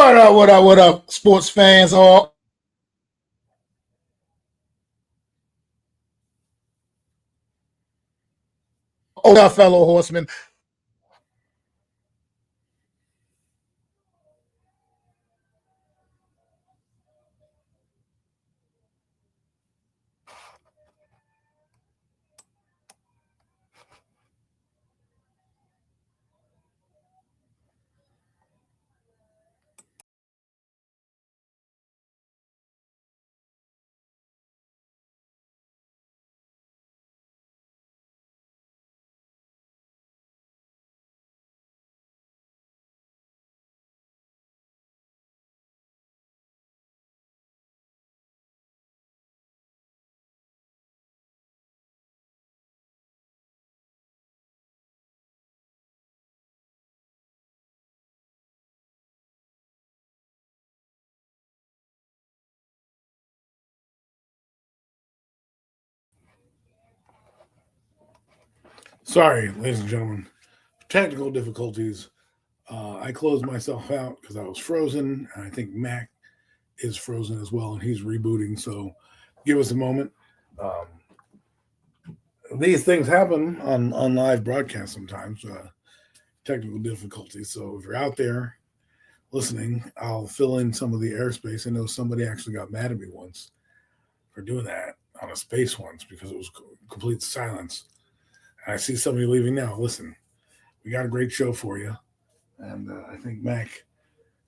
what up, sports fans? All our fellow horsemen. Sorry, ladies and gentlemen, technical difficulties. I closed myself out because I was frozen, and I think Mac is frozen as well, and he's rebooting. So, give us a moment. Um, these things happen on live broadcast sometimes. Technical difficulties. So, if you're out there listening, I'll fill in some of the airspace. I know somebody actually got mad at me once for doing that on a space once because it was complete silence. And I see somebody leaving now. Listen, we got a great show for you. And I think Mac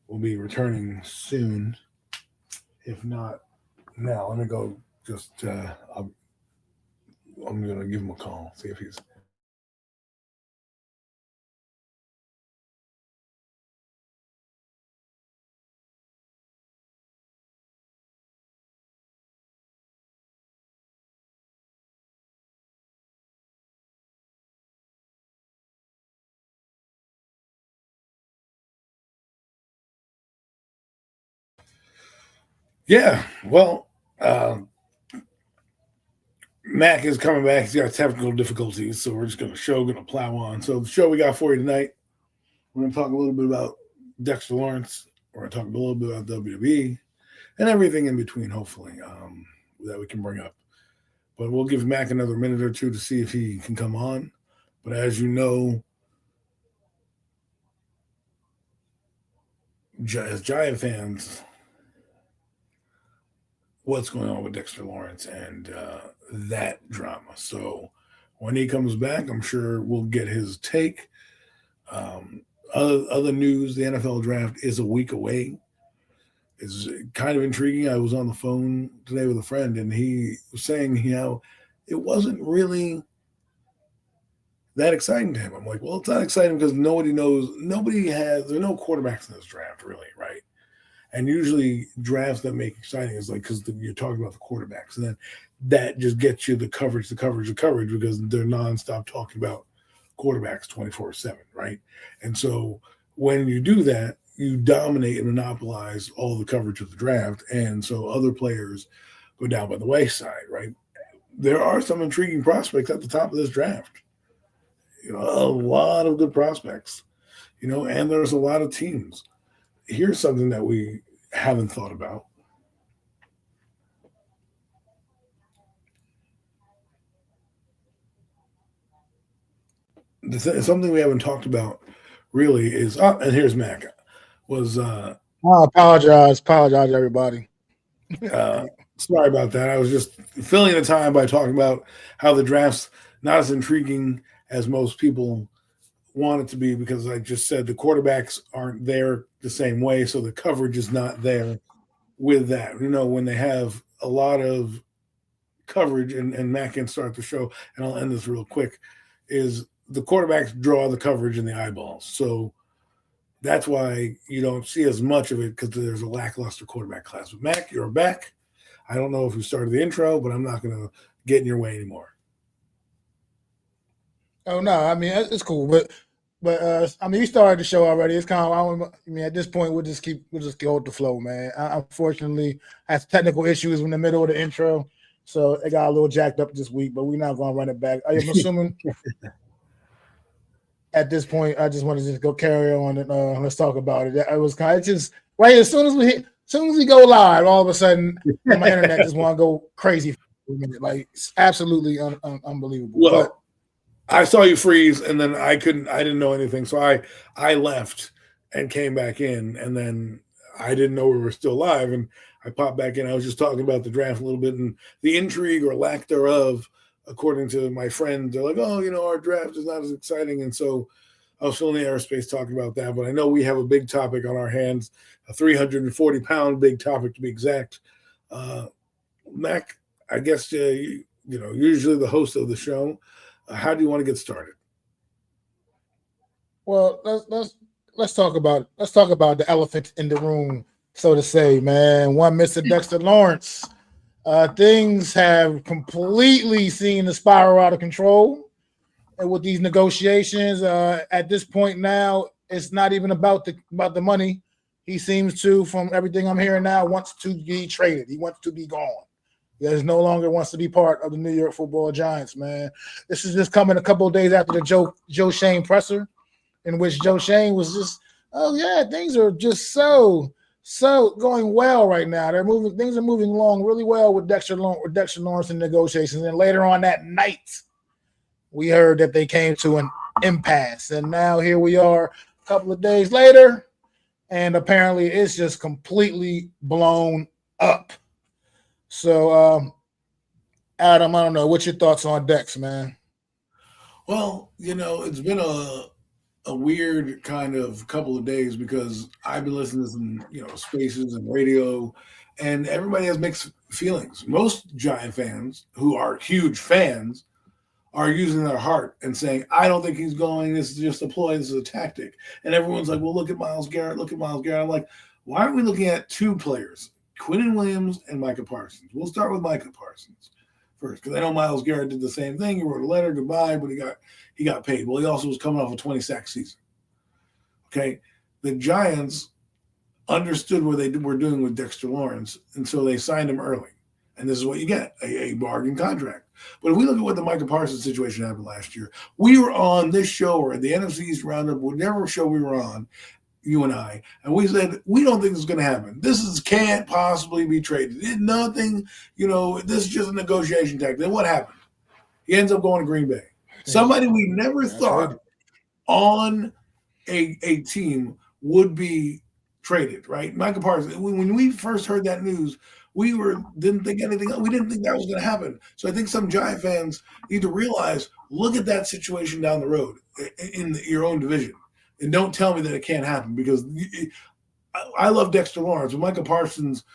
will be returning soon. If not now, let me go just, I'm going to give him a call, see if he's. Yeah, well, Mac is coming back. He's got technical difficulties, so we're just going to plow on. So the show we got for you tonight, we're going to talk a little bit about Dexter Lawrence. We're going to talk a little bit about WWE and everything in between, hopefully, that we can bring up. But we'll give Mac another minute or two to see if he can come on. But as you know, as Giant fans, what's going on with Dexter Lawrence and that drama. So when he comes back, I'm sure we'll get his take. Other news, the NFL draft is a week away. It's kind of intriguing. I was on the phone today with a friend, and he was saying, it wasn't really that exciting to him. I'm like, well, it's not exciting because nobody knows. There's no quarterbacks in this draft, really, right? And usually drafts that make exciting is like because you're talking about the quarterbacks, and then that just gets you the coverage because they're nonstop talking about quarterbacks 24/7, right? And so when you do that, you dominate and monopolize all the coverage of the draft, and so other players go down by the wayside, right? There are some intriguing prospects at the top of this draft. A lot of good prospects, and there's a lot of teams. Here's something that we haven't thought about. Something we haven't talked about really is, and here's Mac, was I apologize, everybody. sorry about that. I was just filling the time by talking about how the draft's not as intriguing as most people want it to be because I just said the quarterbacks aren't there the same way, so the coverage is not there with that. When they have a lot of coverage, and Matt can start the show, and I'll end this real quick, is the quarterbacks draw the coverage in the eyeballs. So that's why you don't see as much of it because there's a lackluster quarterback class. But Mac, you're back. I don't know if you started the intro, but I'm not going to get in your way anymore. Oh no, I mean it's cool, but I mean you started the show already. It's kind of at this point we'll just go with the flow, man. Unfortunately, I had technical issues in the middle of the intro, so it got a little jacked up this week. But we're not going to run it back. I am assuming. at this point, I just want to just go carry on and let's talk about it. I was kind of just right as soon as we go live, all of a sudden my internet just want to go crazy for a minute. Like it's absolutely unbelievable. Well, but I saw you freeze, and then I didn't know anything, so I left and came back in, and then I didn't know we were still live, and I popped back in. I was just talking about the draft a little bit and the intrigue or lack thereof. According to my friend, they're like, oh, our draft is not as exciting. And so I was filling the airspace talking about that. But I know we have a big topic on our hands, a 340-pound big topic to be exact. Mac, I guess, usually the host of the show. How do you want to get started? Well, let's talk about the elephant in the room, so to say, man. One Mr. Dexter Lawrence. Things have completely seen the spiral out of control, and with these negotiations, at this point now, it's not even about the money. He seems to, from everything I'm hearing now, wants to be traded. He wants to be gone. He no longer wants to be part of the New York Football Giants, man. This is just coming a couple of days after the Joe Shane presser, in which Joe Shane was just, oh yeah, things are just so going well right now. Things are moving along really well with Dexter Lawrence in negotiations. And later on that night, we heard that they came to an impasse. And now here we are a couple of days later, and apparently it's just completely blown up. So, Adam, I don't know. What's your thoughts on Dex, man? Well, it's been a weird kind of couple of days because I've been listening to some, spaces and radio, and everybody has mixed feelings. Most Giant fans who are huge fans are using their heart and saying, I don't think he's going. This is just a ploy. This is a tactic. And everyone's like, well, look at Myles Garrett. Look at Myles Garrett. I'm like, why aren't we looking at two players, Quinnen Williams and Micah Parsons? We'll start with Micah Parsons first, because I know Myles Garrett did the same thing. He wrote a letter, goodbye, but he got paid. Well, he also was coming off a 20-sack season. Okay, the Giants understood what they were doing with Dexter Lawrence, and so they signed him early. And this is what you get, a bargain contract. But if we look at what the Micah Parsons situation happened last year, we were on this show or at the NFC East Roundup, whatever show we were on, you and I, and we said, we don't think this is going to happen. Can't possibly be traded. Nothing, this is just a negotiation tactic. Then what happened? He ends up going to Green Bay. Somebody we never thought on a team would be traded, right? Micah Parsons, when we first heard that news, we didn't think anything else. We didn't think that was going to happen. So I think some Giant fans need to realize, look at that situation down the road in your own division. And don't tell me that it can't happen, because I love Dexter Lawrence, but Micah Parsons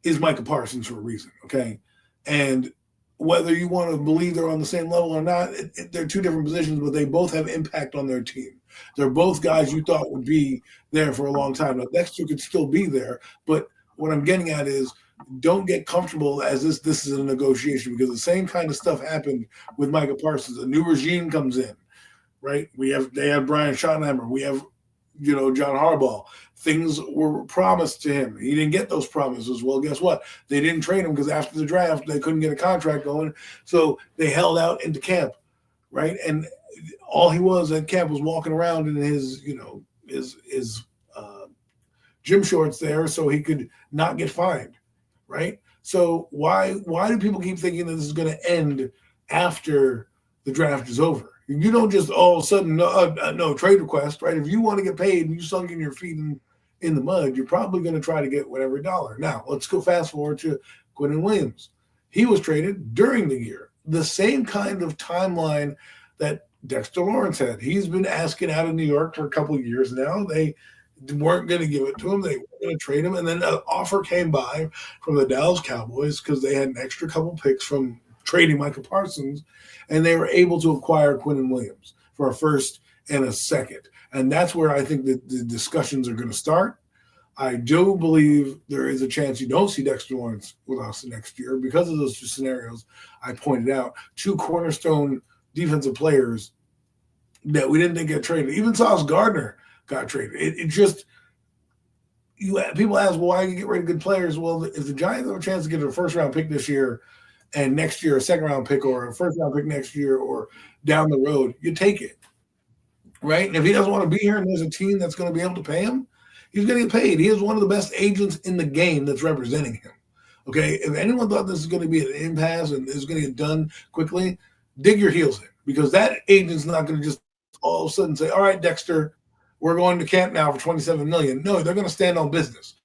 is Micah Parsons for a reason, okay? And whether you want to believe they're on the same level or not, they're two different positions, but they both have impact on their team. They're both guys you thought would be there for a long time. Now, Dexter could still be there, but what I'm getting at is, don't get comfortable as this is a negotiation, because the same kind of stuff happened with Micah Parsons. A new regime comes in, right? They have Brian Schottenheimer. We have, John Harbaugh. Things were promised to him. He didn't get those promises. Well, guess what? They didn't trade him because after the draft, they couldn't get a contract going. So they held out into camp, right? And all he was at camp was walking around in his gym shorts there so he could not get fined. Right? So why do people keep thinking that this is going to end after the draft is over? You don't just all of a sudden no trade request, right? If you want to get paid and you sunk in your feet in the mud, you're probably going to try to get whatever dollar. Now let's go fast forward to Quinnen Williams. He was traded during the year, the same kind of timeline that Dexter Lawrence had. He's been asking out of New York for a couple of years now. They weren't going to give it to him. They were going to trade him. And then an offer came by from the Dallas Cowboys because they had an extra couple picks from trading Micah Parsons, and they were able to acquire Quinnen Williams for a first and a second. And that's where I think that the discussions are going to start. I do believe there is a chance you don't see Dexter Lawrence with us next year because of those two scenarios I pointed out. Two cornerstone defensive players that we didn't think get traded. Even Sauce Gardner got traded. People ask, well, why do you get rid of good players? Well, if the Giants have a chance to get a first-round pick this year and next year a second-round pick or a first-round pick next year or down the road, you take it. right? And if he doesn't want to be here and there's a team that's going to be able to pay him, he's going to get paid. He is one of the best agents in the game that's representing him. Okay, if anyone thought this is going to be an impasse and is going to get done quickly, dig your heels in, because that agent's not going to just all of a sudden say, all right, Dexter, we're going to camp now for $27 million. No, they're going to stand on business.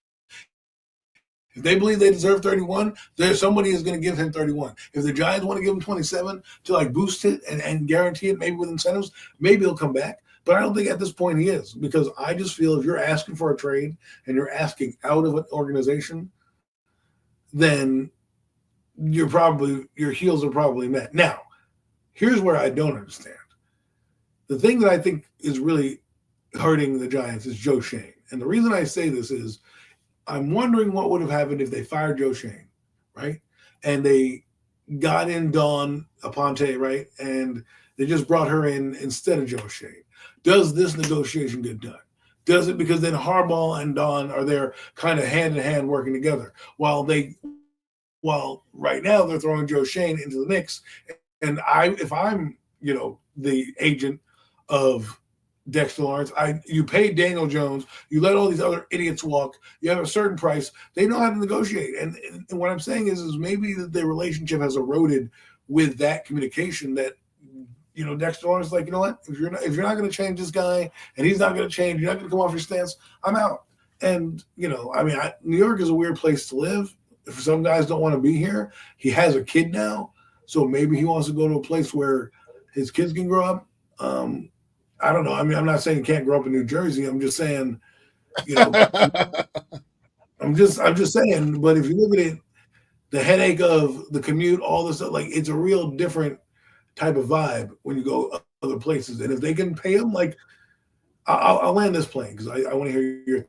If they believe they deserve 31, there's somebody is going to give him 31. If the Giants want to give him 27 to like boost it and guarantee it, maybe with incentives, maybe he'll come back. But I don't think at this point he is, because I just feel if you're asking for a trade and you're asking out of an organization, then your heels are probably met. Now, here's where I don't understand. The thing that I think is really hurting the Giants is Joe Schoen. And the reason I say this is I'm wondering what would have happened if they fired Joe Schoen, right? And they got in Dawn Aponte, right? And they just brought her in instead of Joe Schoen. Does this negotiation get done? Does it? Because then Harbaugh and Dawn are there kind of hand in hand working together while right now they're throwing Joe Schoen into the mix. And if I'm, the agent of Dexter Lawrence, you pay Daniel Jones, you let all these other idiots walk, you have a certain price, they know how to negotiate. And what I'm saying is maybe the relationship has eroded with that communication that, Dexter Lawrence is like, you know what, if you're not going to change this guy and he's not going to change, you're not going to come off your stance, I'm out. And, New York is a weird place to live. If some guys don't want to be here, he has a kid now, so maybe he wants to go to a place where his kids can grow up. I don't know. I mean, I'm not saying he can't grow up in New Jersey. I'm just saying, I'm just saying. But if you look at it, the headache of the commute, all this stuff, like it's a real different type of vibe when you go other places. And if they can pay him, like I'll land this plane because I want to hear your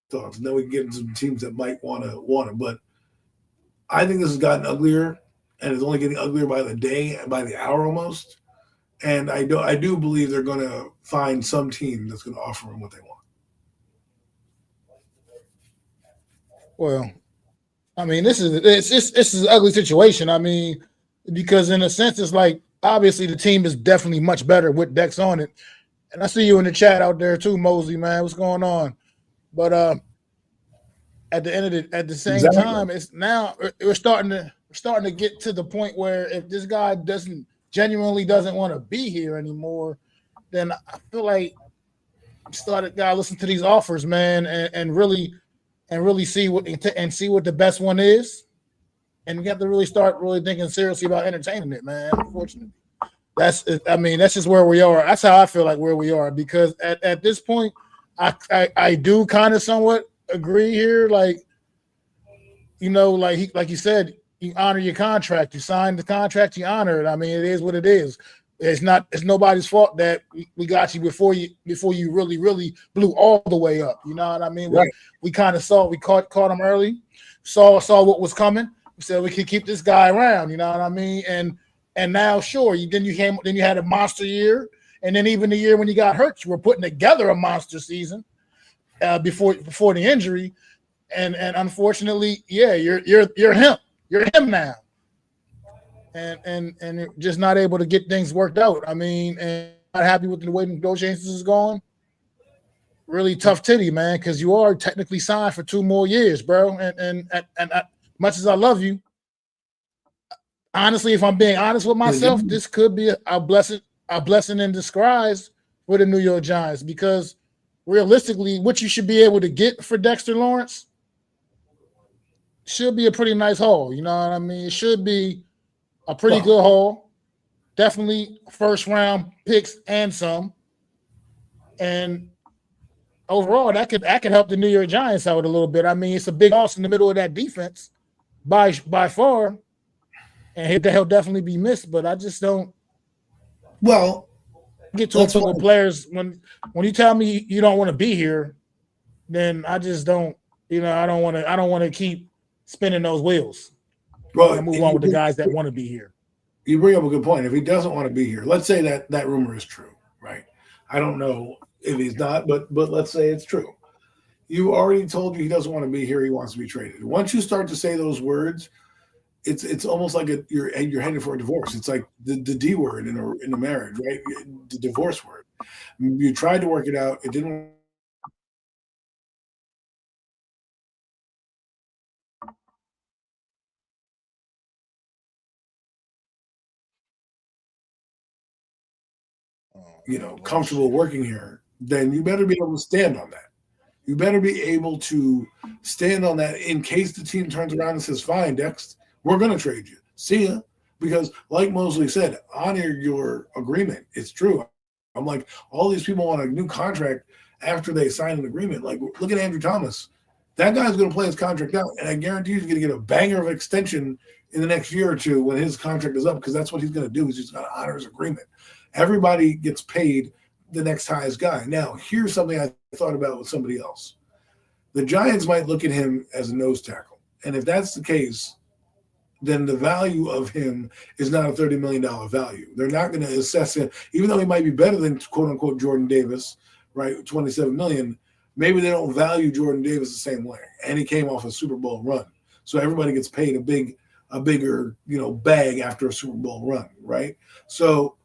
thoughts. And then we can get into some teams that might want him. But I think this has gotten uglier, and it's only getting uglier by the day, by the hour almost. And I do believe they're going to find some team that's going to offer them what they want. Well, I mean, this is an ugly situation. I mean, because in a sense, it's like obviously the team is definitely much better with Dex on it. And I see you in the chat out there too, Mosey, man. What's going on? But at the same time, it's now we're starting to get to the point where if this guy genuinely doesn't want to be here anymore, then I feel like gotta listen to these offers, man, and really see what the best one is. And we have to really start thinking seriously about entertaining it, man. Unfortunately, that's just where we are. That's how I feel like where we are, because at this point, I do kind of somewhat agree here. Like, like you said, you honor your contract. You sign the contract, you honor it. I mean, it is what it is. It's nobody's fault that we got you before you really, really blew all the way up. You know what I mean? Right. We kind of caught him early, saw what was coming. We said we could keep this guy around. You know what I mean? And now, sure, then you had a monster year, and then even the year when you got hurt, you were putting together a monster season before the injury, and unfortunately, yeah, you're him. You're him now. And you're just not able to get things worked out. I mean, and not happy with the way the negotiations is going. Really tough titty, man, because you are technically signed for 2 more years, bro. And much as I love you, honestly, if I'm being honest with myself, this could be a blessing in disguise for the New York Giants, because realistically, what you should be able to get for Dexter Lawrence should be a pretty nice haul. You know what I mean? It should be a pretty good haul. Definitely first round picks and some. And overall, that could help the New York Giants out a little bit. I mean, it's a big loss in the middle of that defense by far. And he'll definitely be missed, but I just don't get to a point with players when you tell me you don't want to be here, then I just don't, I don't want to keep spinning those wheels. Well, I move on with the guys that want to be here. You bring up a good point. If he doesn't want to be here, let's say that rumor is true, right? I don't know if he's not, but let's say it's true. You already told you he doesn't want to be here. He wants to be traded. Once you start to say those words, it's almost like you're headed for a divorce. It's like the D word in a marriage, right? The divorce word. You tried to work it out. It didn't. Comfortable working here, then you better be able to stand on that. You better be able to stand on that in case the team turns around and says, fine, Dex, we're going to trade you. See ya. Because like Mosley said, honor your agreement. It's true. I'm like, all these people want a new contract after they sign an agreement. Like, look at Andrew Thomas. That guy's going to play his contract out, and I guarantee he's going to get a banger of extension in the next year or two when his contract is up, because that's what he's going to do. He's just going to honor his agreement. Everybody gets paid the next highest guy. Now, here's something I thought about with somebody else. The Giants might look at him as a nose tackle. And if that's the case, then the value of him is not a $30 million value. They're not going to assess him, even though he might be better than quote-unquote Jordan Davis, right, $27 million, maybe they don't value Jordan Davis the same way. And he came off a Super Bowl run. So everybody gets paid a bigger, bag after a Super Bowl run, right? So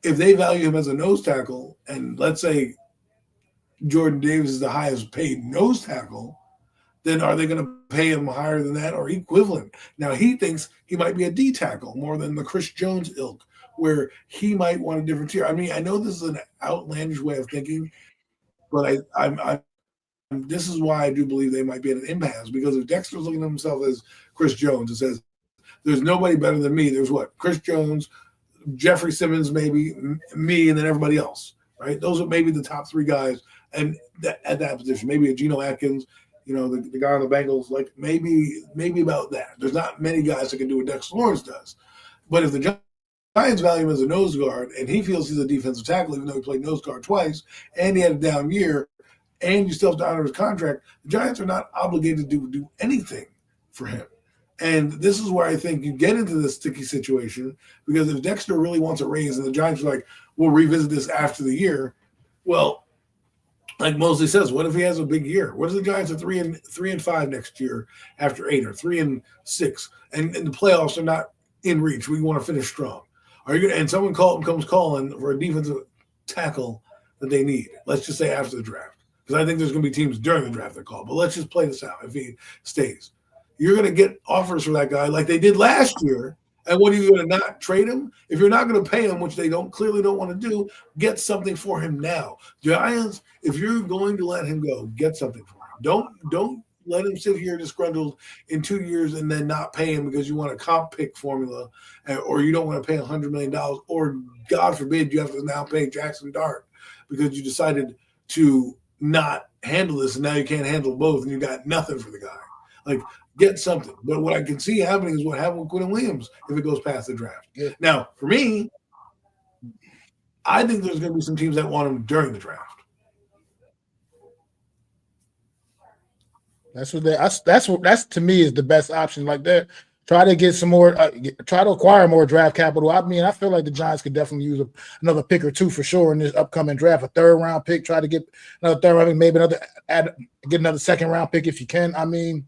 if they value him as a nose tackle, and let's say Jordan Davis is the highest paid nose tackle, then are they going to pay him higher than that or equivalent? Now, he thinks he might be a D tackle more than the Chris Jones ilk, where he might want a different tier. I mean, I know this is an outlandish way of thinking, but this is why I do believe they might be at an impasse, because if Dexter's looking at himself as Chris Jones and says, there's nobody better than me, there's what? Chris Jones, Jeffrey Simmons, maybe me, and then everybody else, right? Those are maybe the top three guys, and at that position, maybe a Geno Atkins, the guy on the Bengals, like maybe about that. There's not many guys that can do what Dexter Lawrence does. But if the Giants value him as a nose guard, and he feels he's a defensive tackle, even though he played nose guard twice, and he had a down year, and you still have to honor his contract, the Giants are not obligated to do anything for him. And this is where I think you get into this sticky situation, because if Dexter really wants a raise and the Giants are like, we'll revisit this after the year, well, like Mosley says, what if he has a big year? What if the Giants are 3-5 next year after 8, or 3-6, and the playoffs are not in reach? We want to finish strong. Are you? And someone comes calling for a defensive tackle that they need. Let's just say after the draft, because I think there's going to be teams during the draft that call. But let's just play this out. If he stays, you're going to get offers for that guy like they did last year. And what are you going to not trade him? If you're not going to pay him, which they clearly don't want to do, get something for him now. Giants, if you're going to let him go, get something for him. Don't let him sit here disgruntled in 2 years and then not pay him because you want a comp pick formula, or you don't want to pay $100 million, or God forbid you have to now pay Jackson Dart because you decided to not handle this and now you can't handle both and you got nothing for the guy. Like, get something. But what I can see happening is what happened with Quentin Williams if it goes past the draft. Yeah. Now, for me, I think there's going to be some teams that want him during the draft. That's to me is the best option. Like that, try to get some more, try to acquire more draft capital. I mean, I feel like the Giants could definitely use another pick or two for sure in this upcoming draft. A 3rd round pick. Try to get another 3rd round pick, maybe get another 2nd round pick if you can. I mean,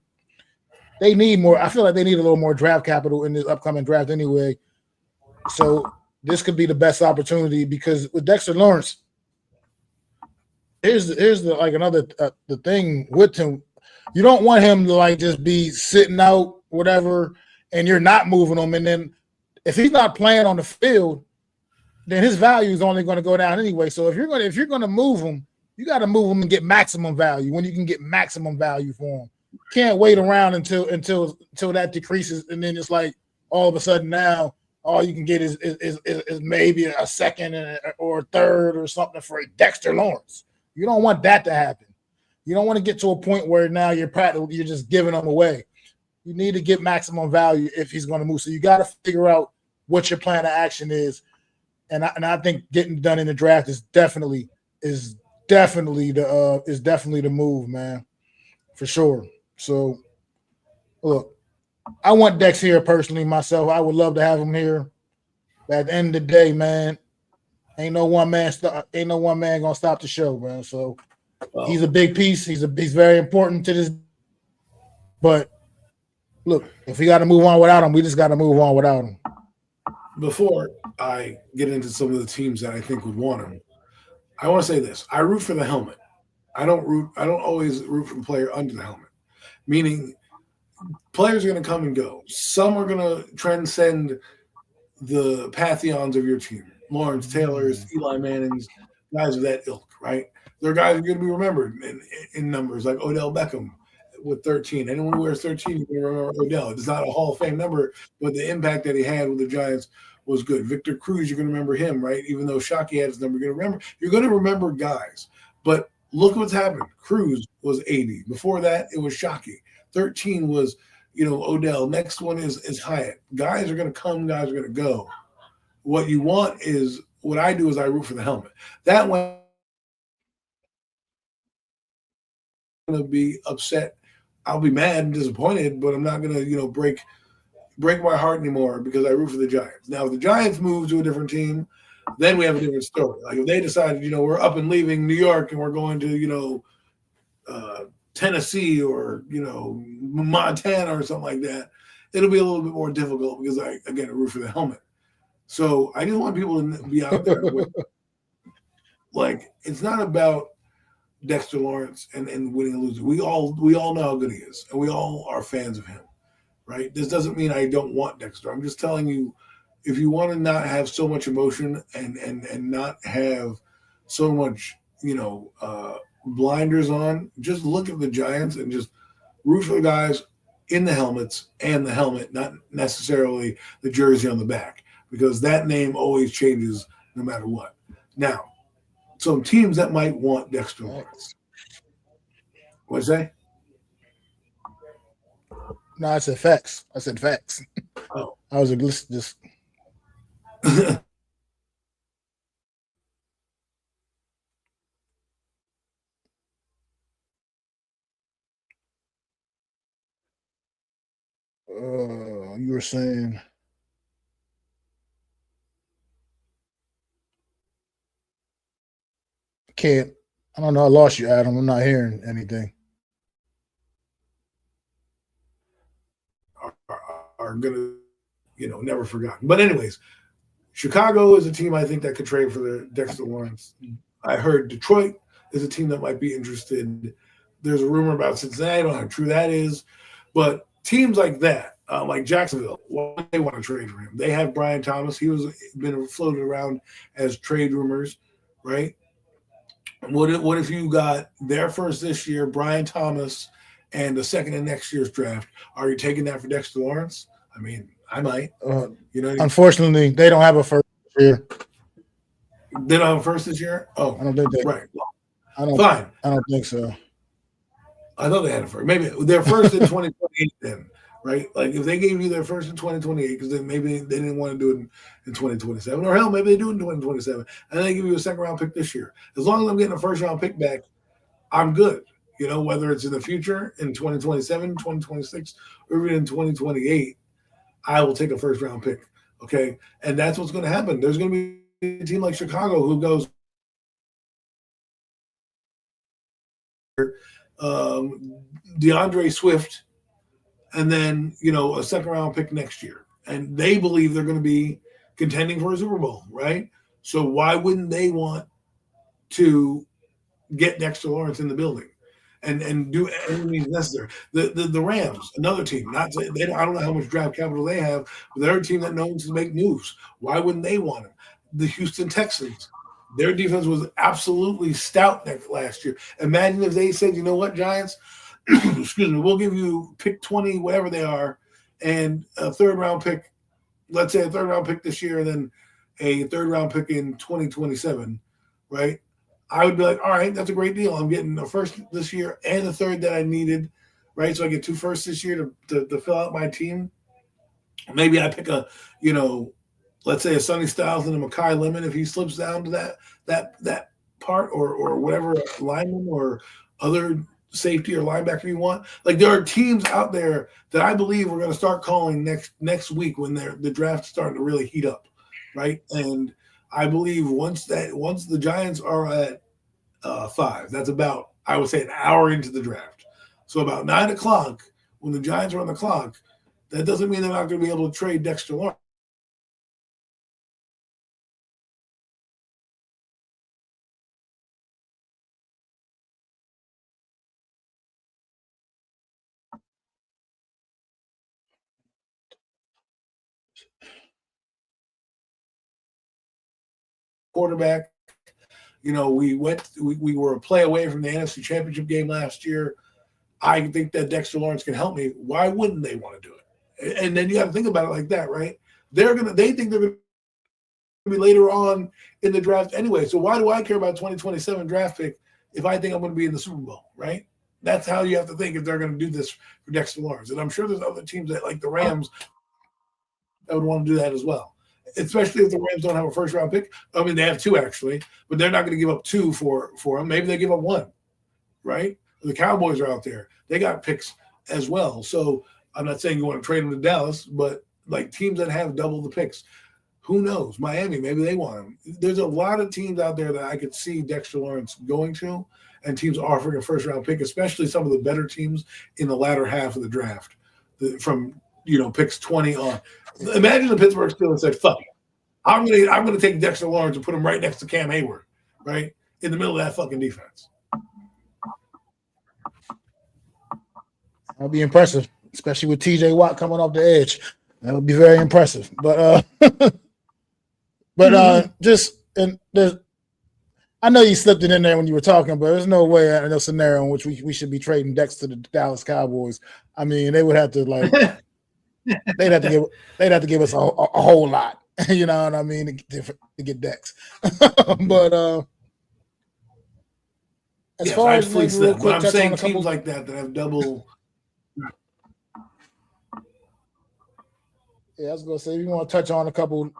they need more. I feel like they need a little more draft capital in this upcoming draft anyway. So this could be the best opportunity, because with Dexter Lawrence, here's the like another the thing with him. You don't want him to like just be sitting out whatever, and you're not moving him. And then if he's not playing on the field, then his value is only going to go down anyway. So if you're going to move him, you got to move him and get maximum value when you can get maximum value for him. Can't wait around until that decreases, and then it's like all of a sudden now all you can get is maybe a 2nd or a 3rd or something for Dexter Lawrence. You don't want that to happen. You don't want to get to a point where now you're just giving them away. You need to get maximum value if he's going to move. So you got to figure out what your plan of action is, and I think getting done in the draft is definitely the move, man, for sure. So, look, I want Dex here personally myself. I would love to have him here. But at the end of the day, man, ain't no one man gonna stop the show, man. So he's a big piece. He's very important to this. But look, if we got to move on without him, we just got to move on without him. Before I get into some of the teams that I think would want him, I want to say this: I root for the helmet. I don't root. I don't always root for the player under the helmet. Meaning, players are going to come and go. Some are going to transcend the pantheons of your team. Lawrence Taylor's, Eli Manning's, guys of that ilk, right? There are guys who are going to be remembered in numbers, like Odell Beckham with 13. Anyone who wears 13, you can remember Odell. It's not a Hall of Fame number, but the impact that he had with the Giants was good. Victor Cruz, you're going to remember him, right? Even though Shockey had his number, you're going to remember guys. But look what's happened. Cruz was 80. Before that, it was Shockey. 13 was, Odell. Next one is Hyatt. Guys are going to come, guys are going to go. What you want is, what I do is I root for the helmet. That way, I'm going to be upset. I'll be mad and disappointed, but I'm not going to, break my heart anymore because I root for the Giants. Now, if the Giants move to a different team, then we have a different story. Like if they decided, we're up and leaving New York and we're going to, Tennessee or, Montana or something like that, it'll be a little bit more difficult because I root for the helmet. So I just want people to be out there with, it's not about Dexter Lawrence and winning and losing. We all know how good he is, and we all are fans of him, right? This doesn't mean I don't want Dexter. I'm just telling you, if you want to not have so much emotion and not have so much, blinders on, just look at the Giants and just root for the guys in the helmets and the helmet, not necessarily the jersey on the back, because that name always changes no matter what. Now, some teams that might want Dexter Lawrence. What'd you say? No, I said facts. Oh. I was just. You were saying. Can't. I don't know. I lost you, Adam. I'm not hearing anything. Are gonna, never forgotten. But anyways, Chicago is a team I think that could trade for the Dexter Lawrence. I heard Detroit is a team that might be interested. There's a rumor about Cincinnati. I don't know how true that is, but teams like that, like Jacksonville, why they want to trade for him? They have Brian Thomas. He was been floated around as trade rumors, right? What if you got their first this year, Brian Thomas, and the second in next year's draft? Are you taking that for Dexter Lawrence? I mean, I might. Unfortunately, they don't have a first year. They don't have a first this year? Oh, I don't think they. Right. Fine. I don't think so. I thought they had a first. Maybe their first in 2028 then, right? Like if they gave you their first in 2028, because then maybe they didn't want to do it in 2027, or hell, maybe they do it in 2027, and they give you a second round pick this year. As long as I'm getting a first round pick back, I'm good. Whether it's in the future in 2027, 2026, or even in 2028, I will take a first round pick. Okay. And that's what's going to happen. There's going to be a team like Chicago who goes DeAndre Swift and then, a second round pick next year. And they believe they're going to be contending for a Super Bowl, right? So why wouldn't they want to get Dexter Lawrence in the building and do anything means necessary? The Rams, another team, I don't know how much draft capital they have, but they're a team that knows to make moves. Why wouldn't they want him? The Houston Texans, their defense was absolutely stout last year. Imagine if they said, you know what, Giants, excuse me, we'll give you pick 20, whatever they are, and a third round pick, let's say a third round pick this year, and then a third round pick in 2027, right? I would be like, all right, that's a great deal. I'm getting a first this year and a third that I needed, right? So I get 2 firsts this year to fill out my team. Maybe I pick let's say a Sonny Styles and a Mekhi Lemon if he slips down to that part, or whatever lineman or other safety or linebacker you want. Like there are teams out there that I believe we're going to start calling next week when the draft's starting to really heat up, right? And I believe once the Giants are at 5, that's about, I would say, an hour into the draft. So about 9 o'clock, when the Giants are on the clock, that doesn't mean they're not going to be able to trade Dexter Lawrence. quarterback. We were a play away from the NFC Championship game last year. I think that Dexter Lawrence can help me. Why wouldn't they want to do it? And then you got to think about it like that, right? They think they're gonna be later on in the draft anyway. So why do I care about 2027 draft pick if I think I'm going to be in the Super Bowl, right? That's how you have to think if they're going to do this for Dexter Lawrence. And I'm sure there's other teams that, like the Rams, that would want to do that as well, especially if the Rams don't have a first-round pick. I mean, they have two, actually, but they're not going to give up two for them. Maybe they give up one, right? The Cowboys are out there. They got picks as well. So I'm not saying you want to trade them to Dallas, but like teams that have double the picks, who knows? Miami, maybe they want him. There's a lot of teams out there that I could see Dexter Lawrence going to, and teams offering a first-round pick, especially some of the better teams in the latter half of the draft, from picks 20 on. Imagine the Pittsburgh Steelers said, "Fuck it, I'm gonna take Dexter Lawrence and put him right next to Cam Hayward, right in the middle of that fucking defense." That'll be impressive, especially with TJ Watt coming off the edge. That would be very impressive. But I know you slipped it in there when you were talking, but there's no way in a scenario in which we should be trading Dexter to the Dallas Cowboys. I mean, they would have to they'd have to give us a whole lot, you know what I mean, to get Dex. But as far as real quick, I'm saying teams like that have double. Yeah, I was gonna say if you want to touch on a couple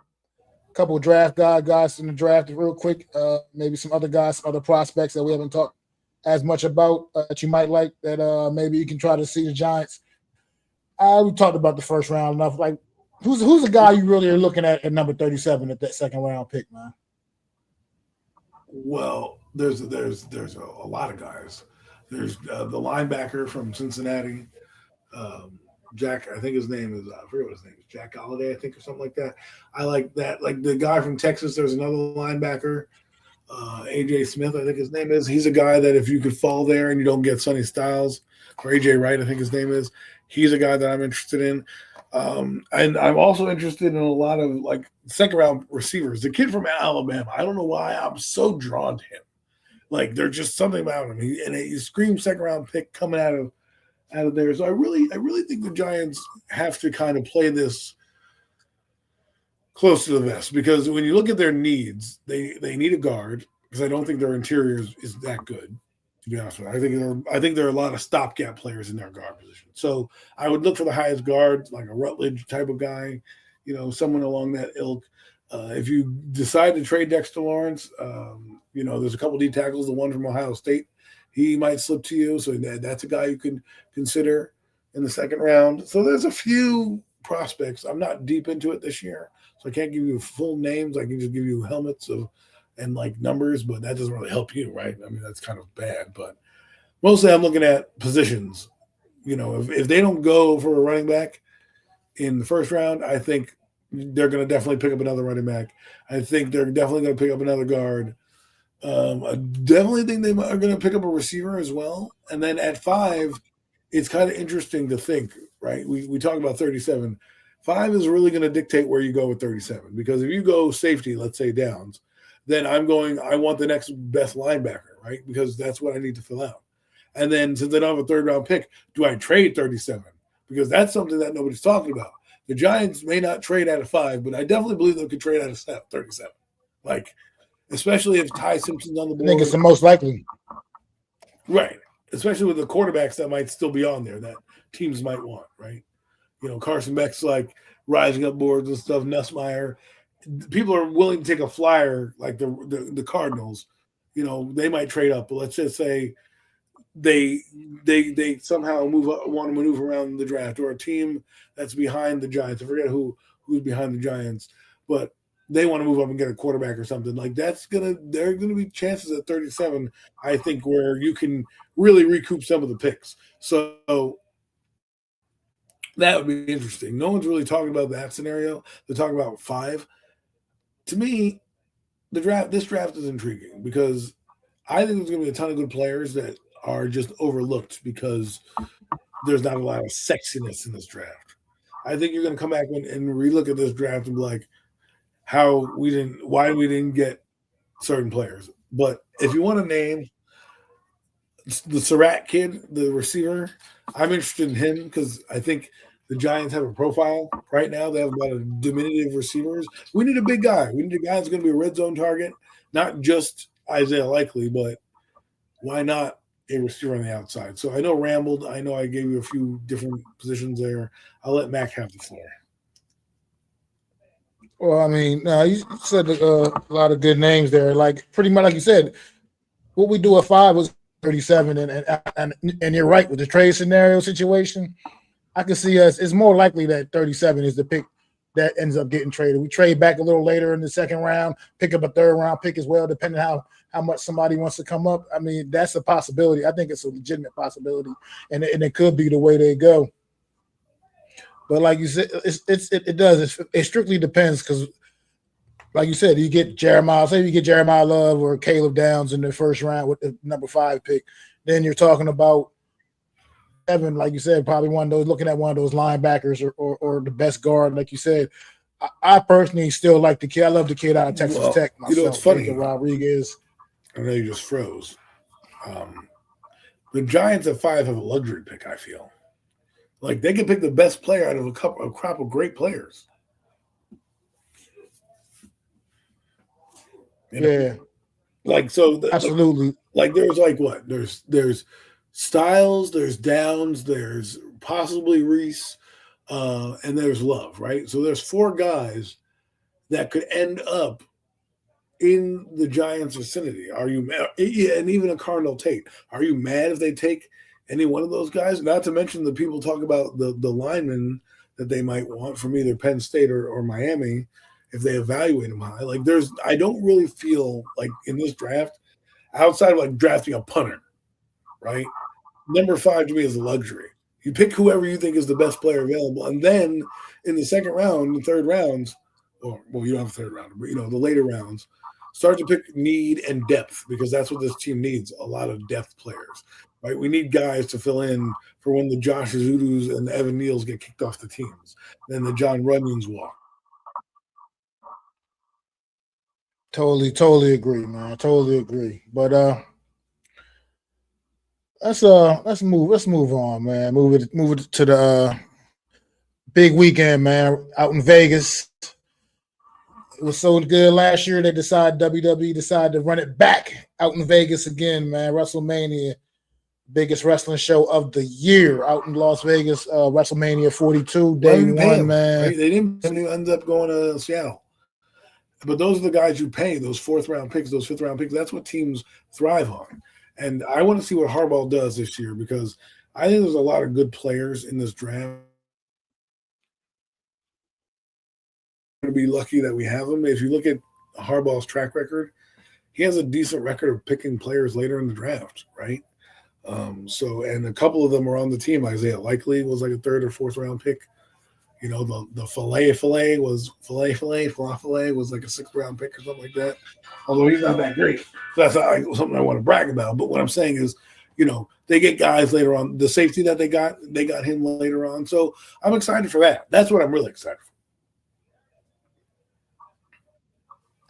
draft guys in the draft real quick, maybe some other guys, some other prospects that we haven't talked as much about that you might like that maybe you can try to see the Giants. We talked about the first round enough. Like, who's a guy you really are looking at number 37 at that second round pick, man? Well, there's a lot of guys. There's the linebacker from Cincinnati, Jack. I think his name is I forget what his name is. Jack Galladay, I think, or something like that. I like that. Like the guy from Texas. There's another linebacker, AJ Smith, I think his name is. He's a guy that if you could fall there and you don't get Sonny Styles, or AJ Wright, I think his name is. He's a guy that I'm interested in. And I'm also interested in a lot of like second round receivers. The kid from Alabama, I don't know why I'm so drawn to him. Like there's just something about him. He screams second round pick coming out of there. So I really think the Giants have to kind of play this close to the vest, because when you look at their needs, they need a guard, because I don't think their interior is that good. To be honest with you, I think there are a lot of stopgap players in their guard position. So I would look for the highest guard, like a Rutledge type of guy, someone along that ilk. If you decide to trade Dexter Lawrence, there's a couple D tackles. The one from Ohio State, he might slip to you. So that's a guy you can consider in the second round. So there's a few prospects. I'm not deep into it this year, so I can't give you full names. I can just give you helmets and like numbers, but that doesn't really help you, right? I mean, that's kind of bad. But mostly I'm looking at positions. If they don't go for a running back in the first round, I think they're going to definitely pick up another running back. I think they're definitely going to pick up another guard. I definitely think they are going to pick up a receiver as well. And then at 5, it's kind of interesting to think, right? We talk about 37. 5 is really going to dictate where you go with 37, because if you go safety, let's say downs, then I want the next best linebacker, right? Because that's what I need to fill out. And then since I don't have a third round pick, do I trade 37? Because that's something that nobody's talking about. The Giants may not trade out of 5, but I definitely believe they could trade out of 37. Like, especially if Ty Simpson's on the board. I think it's the most likely. Right. Especially with the quarterbacks that might still be on there that teams might want, right? Carson Beck's like rising up boards and stuff, Nussmeier. People are willing to take a flyer like the Cardinals. They might trade up, but let's just say they somehow want to maneuver around the draft, or a team that's behind the Giants. I forget who's behind the Giants, but they want to move up and get a quarterback or something. Like there are gonna be chances at 37, I think, where you can really recoup some of the picks. So that would be interesting. No one's really talking about that scenario. They're talking about 5. To me, this draft is intriguing, because I think there's going to be a ton of good players that are just overlooked because there's not a lot of sexiness in this draft. I think you're going to come back and relook at this draft and be like, why we didn't get certain players. But if you want to name the Surratt kid, the receiver, I'm interested in him because I think the Giants have a profile right now. They have about a diminutive receivers. We need a big guy. We need a guy that's going to be a red zone target, not just Isaiah Likely, but why not a receiver on the outside? So I know rambled. I know I gave you a few different positions there. I'll let Mac have the floor. Well, I mean, you said a lot of good names there. Like pretty much, like you said, what we do at 5 was 37, and you're right with the trade scenario situation. I can see us. It's more likely that 37 is the pick that ends up getting traded. We trade back a little later in the second round, pick up a third round pick as well, depending how much somebody wants to come up. I mean, that's a possibility. I think it's a legitimate possibility, and it could be the way they go. But like you said, it does. It strictly depends because, like you said, you get Jeremiah. Say you get Jeremiah Love or Caleb Downs in the first round with the number 5 pick. Then you're talking about Evan, like you said, probably looking at one of those linebackers or the best guard, like you said. I personally still like the kid. I love the kid out of Texas Tech myself. You know, it's funny. Rodriguez. I know you just froze. The Giants at 5 have a luxury pick, I feel. Like they can pick the best player out of a crop of great players. You know? Yeah. Like so absolutely. Like there's like what? There's Styles, there's Downs, there's possibly Reese, and there's Love, right? So there's 4 guys that could end up in the Giants' vicinity. Are you mad? And even a Cardinal Tate. Are you mad if they take any one of those guys? Not to mention the people talk about the linemen that they might want from either Penn State or Miami if they evaluate them high. Like I don't really feel like in this draft, outside of like drafting a punter, right? Number 5 to me is a luxury. You pick whoever you think is the best player available. And then in the second round, the third rounds, well, you don't have a third round, but the later rounds, start to pick need and depth because that's what this team needs, a lot of depth players, right? We need guys to fill in for when the Josh Azudus and the Evan Neals get kicked off the teams. Then the John Runyons walk. Totally agree, man. Totally agree. But let's move on, man. Move it to the big weekend, man. Out in Vegas. It was so good last year. WWE decided to run it back out in Vegas again, man. Wrestlemania, biggest wrestling show of the year out in Las Vegas. WrestleMania 42, day 1, man. Right? They didn't end up going to Seattle. But those are the guys you pay, those 4th round picks, those 5th round picks. That's what teams thrive on. And I want to see what Harbaugh does this year because I think there's a lot of good players in this draft. We're going to be lucky that we have them. If you look at Harbaugh's track record, he has a decent record of picking players later in the draft, right? And a couple of them are on the team. Isaiah Likely was like a 3rd or 4th round pick. The falafel was like a 6th round pick or something like that. Although he's not that great. So that's something I want to brag about. But what I'm saying is, they get guys later on. The safety that they got him later on. So I'm excited for that. That's what I'm really excited for.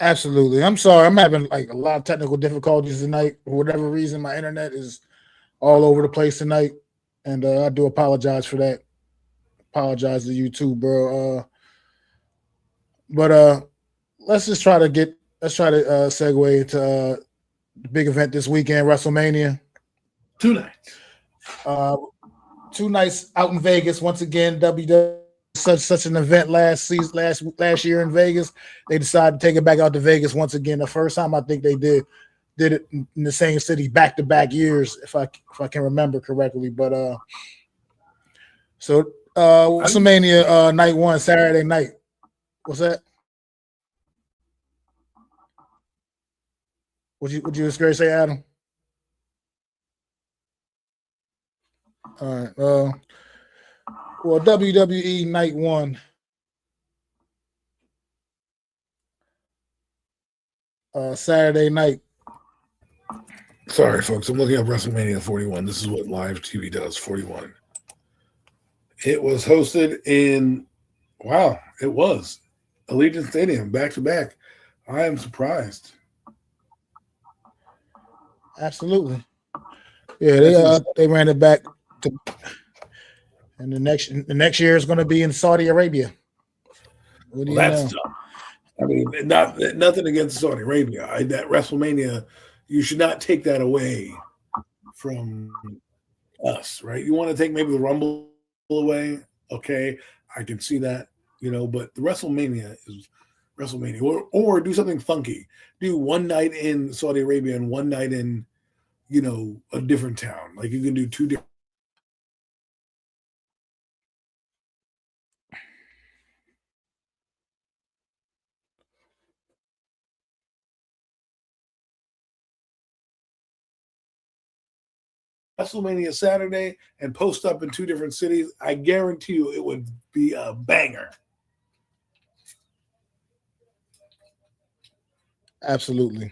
Absolutely. I'm sorry. I'm having like a lot of technical difficulties tonight. For whatever reason, my internet is all over the place tonight. And I do apologize for that. Apologize to you too, bro. But let's try to segue into the big event this weekend, WrestleMania. 2 nights. 2 nights out in Vegas. Once again, WWE such an event last year in Vegas. They decided to take it back out to Vegas once again. The first time I think they did it in the same city back-to-back years, if I can remember correctly. But WrestleMania night 1, Saturday night. What's that? Would you just say, Adam? All right. Well, WWE night 1. Saturday night. Sorry, folks. I'm looking up WrestleMania 41. This is what live TV does. 41. It was hosted in, wow, it was Allegiant Stadium back to back. I am surprised. Absolutely. Yeah, This is they ran it back to, and the next year is going to be in Saudi Arabia. What do well, you that's know? tough. I mean, not nothing against Saudi Arabia. That WrestleMania, you should not take that away from us, right? You want to take maybe the Rumble away, okay? I can see that, but the WrestleMania is WrestleMania, or do something funky. Do one night in Saudi Arabia and one night in, a different town. Like you can do two different. WrestleMania Saturday and post up in two different cities. I guarantee you it would be a banger. Absolutely.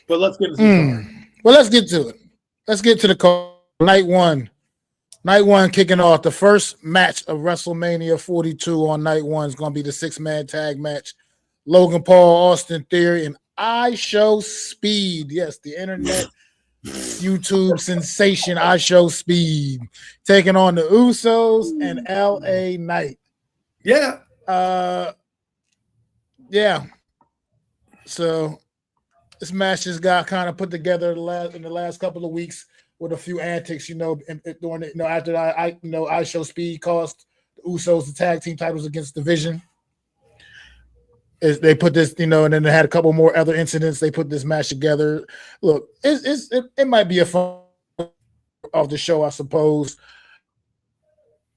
But let's get to the card. Well, let's get to it. Let's get to the card. Night one. Night one kicking off. The first match of WrestleMania 42 on night one is going to be the 6-man tag match. Logan Paul, Austin Theory, and I Show Speed. Yes, the internet, YouTube sensation, I Show Speed. Taking on the Usos and LA Knight. Yeah. Yeah. So this match just got kind of put together in the last couple of weeks with a few antics, during after I Show Speed cost the Usos the tag team titles against Division. They put this, and then they had a couple more other incidents. They put this match together. Look, it might be a fun of the show, I suppose.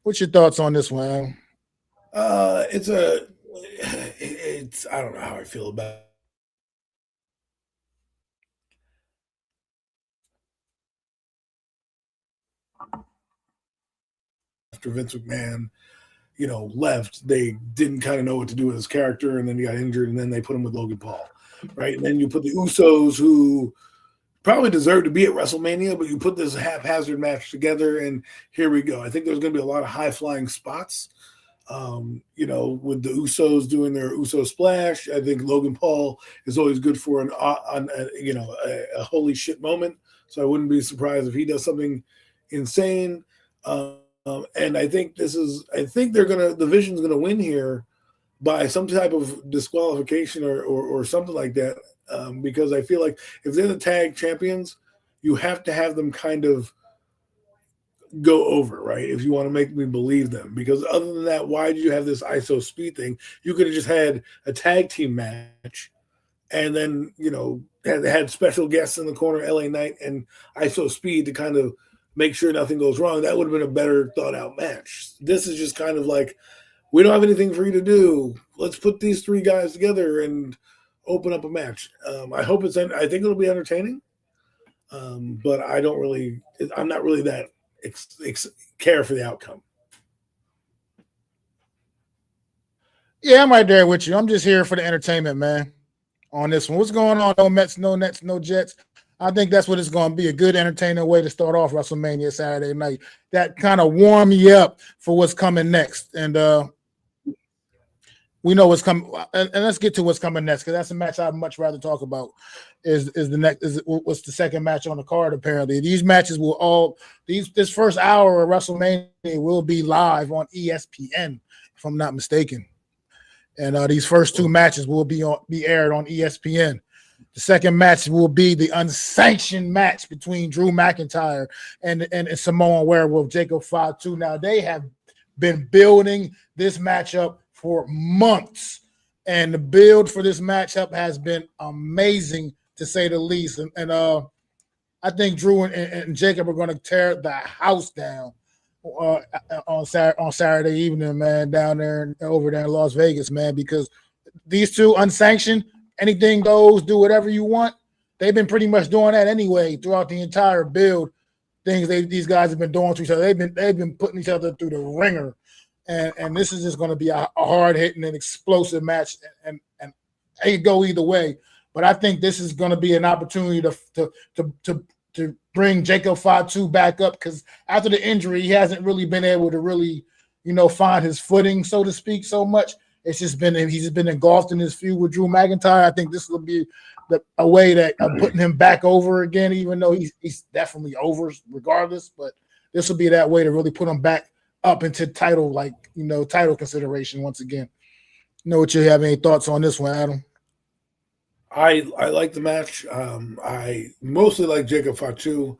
What's your thoughts on this one? It's I don't know how I feel about it. After Vince McMahon, left, they didn't kind of know what to do with his character, and then he got injured, and then they put him with Logan Paul, right? And then you put the Usos, who probably deserve to be at WrestleMania, but you put this haphazard match together, and here we go. I think there's going to be a lot of high-flying spots, with the Usos doing their Uso splash. I think Logan Paul is always good for a holy shit moment, so I wouldn't be surprised if he does something insane. And I think the Vision's gonna win here by some type of disqualification or something like that. Because I feel like if they're the tag champions, you have to have them kind of go over, right? If you want to make me believe them. Because other than that, why did you have this ISO Speed thing? You could have just had a tag team match and then, had special guests in the corner, LA Knight and ISO Speed, to kind of make sure nothing goes wrong. That would have been a better thought out match. This is just kind of like, we don't have anything for you to do. Let's put these three guys together and open up a match. I think it'll be entertaining. But I'm not really that care for the outcome. Yeah, I'm right there with you. I'm just here for the entertainment, man, on this one. What's going on? No Mets, no Nets, no Jets. I think that's what it's going to be, a good entertaining way to start off WrestleMania Saturday night. That kind of warm you up for what's coming next. And we know what's coming. And let's get to what's coming next, because that's a match I'd much rather talk about. What's the second match on the card, apparently. These matches this first hour of WrestleMania will be live on ESPN, if I'm not mistaken. And these first two matches will be aired on ESPN. The second match will be the unsanctioned match between Drew McIntyre and Samoan Werewolf Jacob Fatu. Now, they have been building this matchup for months, and the build for this matchup has been amazing, to say the least. And I think Drew and Jacob are going to tear the house down on Saturday evening, man, over there in Las Vegas, man, because these two unsanctioned, anything goes, do whatever you want. They've been pretty much doing that anyway throughout the entire build. These guys have been doing to each other. They've been putting each other through the ringer, and this is just going to be a hard hitting and explosive match, and it could go either way. But I think this is going to be an opportunity to bring Jacob Fatu back up, because after the injury, he hasn't really been able to really, find his footing, so to speak, so much. It's just been he's just been engulfed in this feud with Drew McIntyre. I think this will be a way that putting him back over again, even though he's definitely over regardless. But this will be that way to really put him back up into title, title consideration once again. What you have any thoughts on this one, Adam? I like the match. I mostly like Jacob Fatu.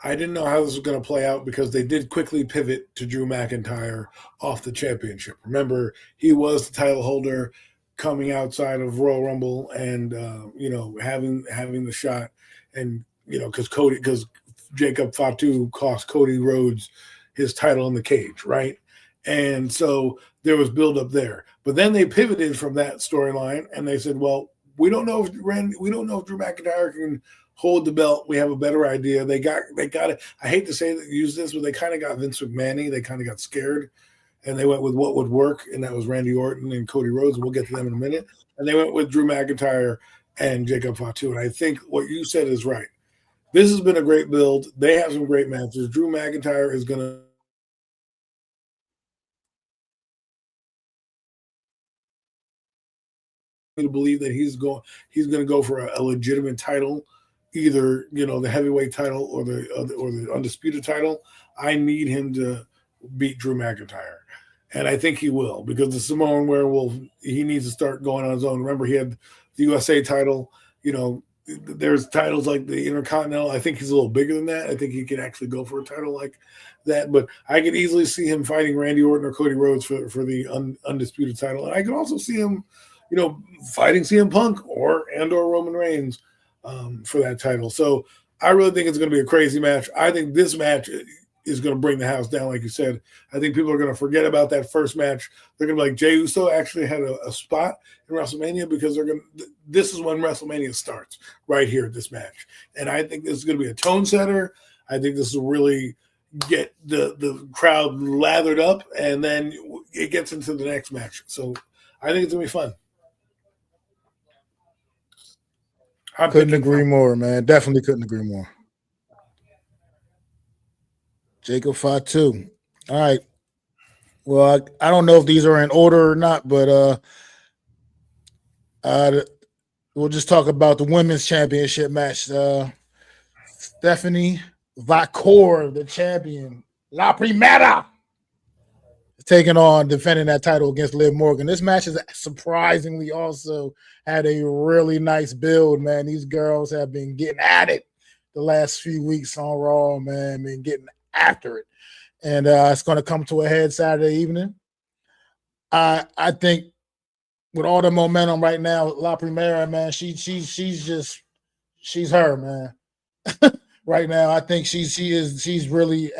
I didn't know how this was going to play out because they did quickly pivot to Drew McIntyre off the championship. Remember, he was the title holder coming outside of Royal Rumble and, having the shot. And, because Jacob Fatu cost Cody Rhodes his title in the cage, right? And so there was buildup there. But then they pivoted from that storyline and they said, well, we don't know if Drew McIntyre can hold the belt. We have a better idea. They got it. I hate to say that, use this, but they kind of got Vince McMahon. They kind of got scared, and they went with what would work, and that was Randy Orton and Cody Rhodes. We'll get to them in a minute. And they went with Drew McIntyre and Jacob Fatu. And I think what you said is right. This has been a great build. They have some great matches. Drew McIntyre is going to believe that he's going to go for a legitimate title, either the heavyweight title or the undisputed title. I need him to beat Drew McIntyre, and I think he will, because the Samoan Werewolf, he needs to start going on his own. Remember, he had the USA title. There's titles like the Intercontinental. I think he's a little bigger than that. I think he can actually go for a title like that, but I could easily see him fighting Randy Orton or Cody Rhodes for the undisputed title, and I can also see him fighting CM Punk or Roman Reigns for that title. So I really think it's going to be a crazy match. I think this match is going to bring the house down, like you said. I think people are going to forget about that first match. They're going to be like, Jey Uso actually had a spot in WrestleMania, because this is when WrestleMania starts, right here at this match. And I think this is going to be a tone setter. I think this will really get the crowd lathered up, and then it gets into the next match. So I think it's going to be fun. Couldn't agree more, man. Definitely couldn't agree more. Jacob Fatu. All right. Well, I don't know if these are in order or not, but we'll just talk about the women's championship match. Stephanie Vacor, the champion, La Primera, defending that title against Liv Morgan. This match is surprisingly also had a really nice build, man. These girls have been getting at it the last few weeks on Raw, man, been getting after it. And it's going to come to a head Saturday evening. I think with all the momentum right now, La Primera, man, she's her, man. Right now, I think she's really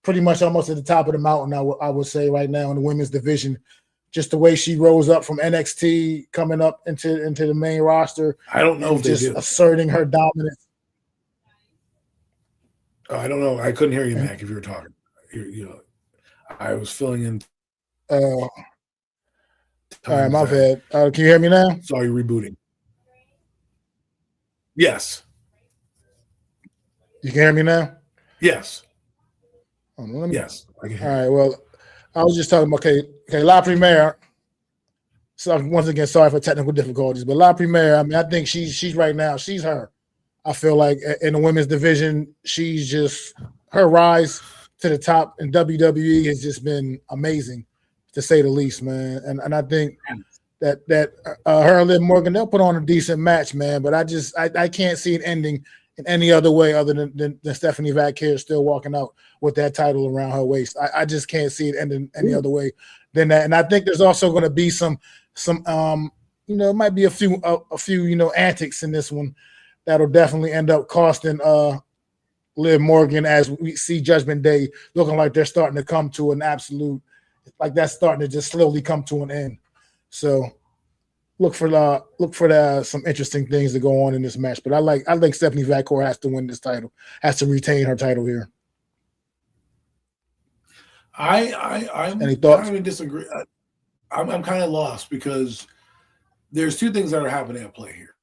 pretty much almost at the top of the mountain, I would say, right now in the women's division. Just the way she rose up from NXT, coming up into the main roster. I don't know if they just asserting her dominance. I don't know. I couldn't hear you, Mac, if you were talking. I was filling in. All right, my bad. Can you hear me now? Saw you rebooting. Yes. You can hear me now? Yes. Yes. I can hear. All right. Well, I was just talking about okay, La Primera. So once again, sorry for technical difficulties, but La Primera, I mean, I think she's right now, she's her. I feel like in the women's division, she's just, her rise to the top in WWE has just been amazing, to say the least, man. And I think that her and Liv Morgan, they'll put on a decent match, man. But I can't see it ending in any other way other than Stephanie Vacur still walking out with that title around her waist. I just can't see it ending any other way than that. And I think there's also going to be some it might be a few antics in this one that'll definitely end up costing Liv Morgan, as we see Judgment Day looking like they're starting to come to an absolute, like that's starting to just slowly come to an end. So look for some interesting things to go on in this match. But I think Stephanie Vacur has to win this title, has to retain her title here. I'm Any thoughts? kind of disagree. I'm kind of lost because there's two things that are happening at play here.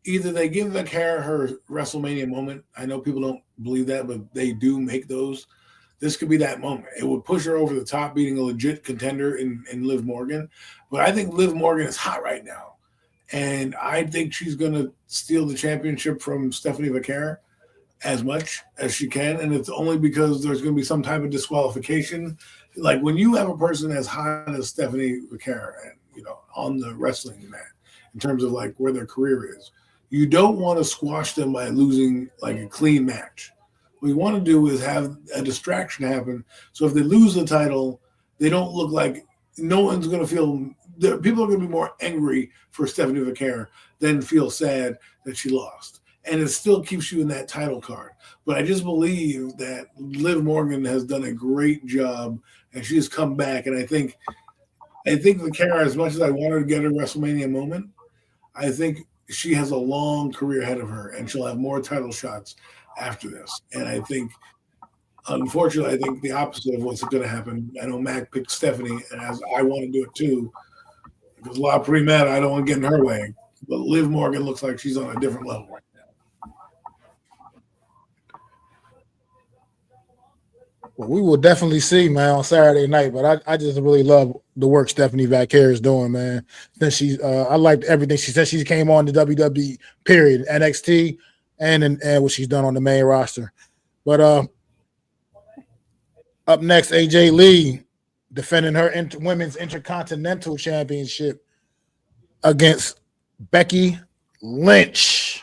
either they give the Cara her WrestleMania moment. I know people don't believe that, but they do make those. This could be that moment. It would push her over the top, beating a legit contender in Liv Morgan. But I think Liv Morgan is hot right now. And I think she's going to steal the championship from Stephanie Vaquera as much as she can. And it's only because there's going to be some type of disqualification. Like when you have a person as hot as Stephanie Vaquera and, on the wrestling mat in terms of like where their career is, you don't want to squash them by losing like a clean match. What you want to do is have a distraction happen. So if they lose the title, they don't look like no one's going to feel – people are going to be more angry for Stephanie Vaquera than feel sad that she lost. And it still keeps you in that title card. But I just believe that Liv Morgan has done a great job, and she has come back. And I think Vaquera, as much as I want her to get a WrestleMania moment, I think she has a long career ahead of her, and she'll have more title shots after this. And I think, unfortunately, I think the opposite of what's going to happen. I know Mac picked Stephanie, and as I want to do it too, because a lot of pretty mad. I don't want to get in her way. But Liv Morgan looks like she's on a different level right now. Well, we will definitely see, man, on Saturday night. But I just really love the work Stephanie Vaquera is doing, man. Since she's, I liked everything she said. She came on the WWE period, NXT, and what she's done on the main roster. But up next, AJ Lee defending her women's Intercontinental Championship against Becky Lynch.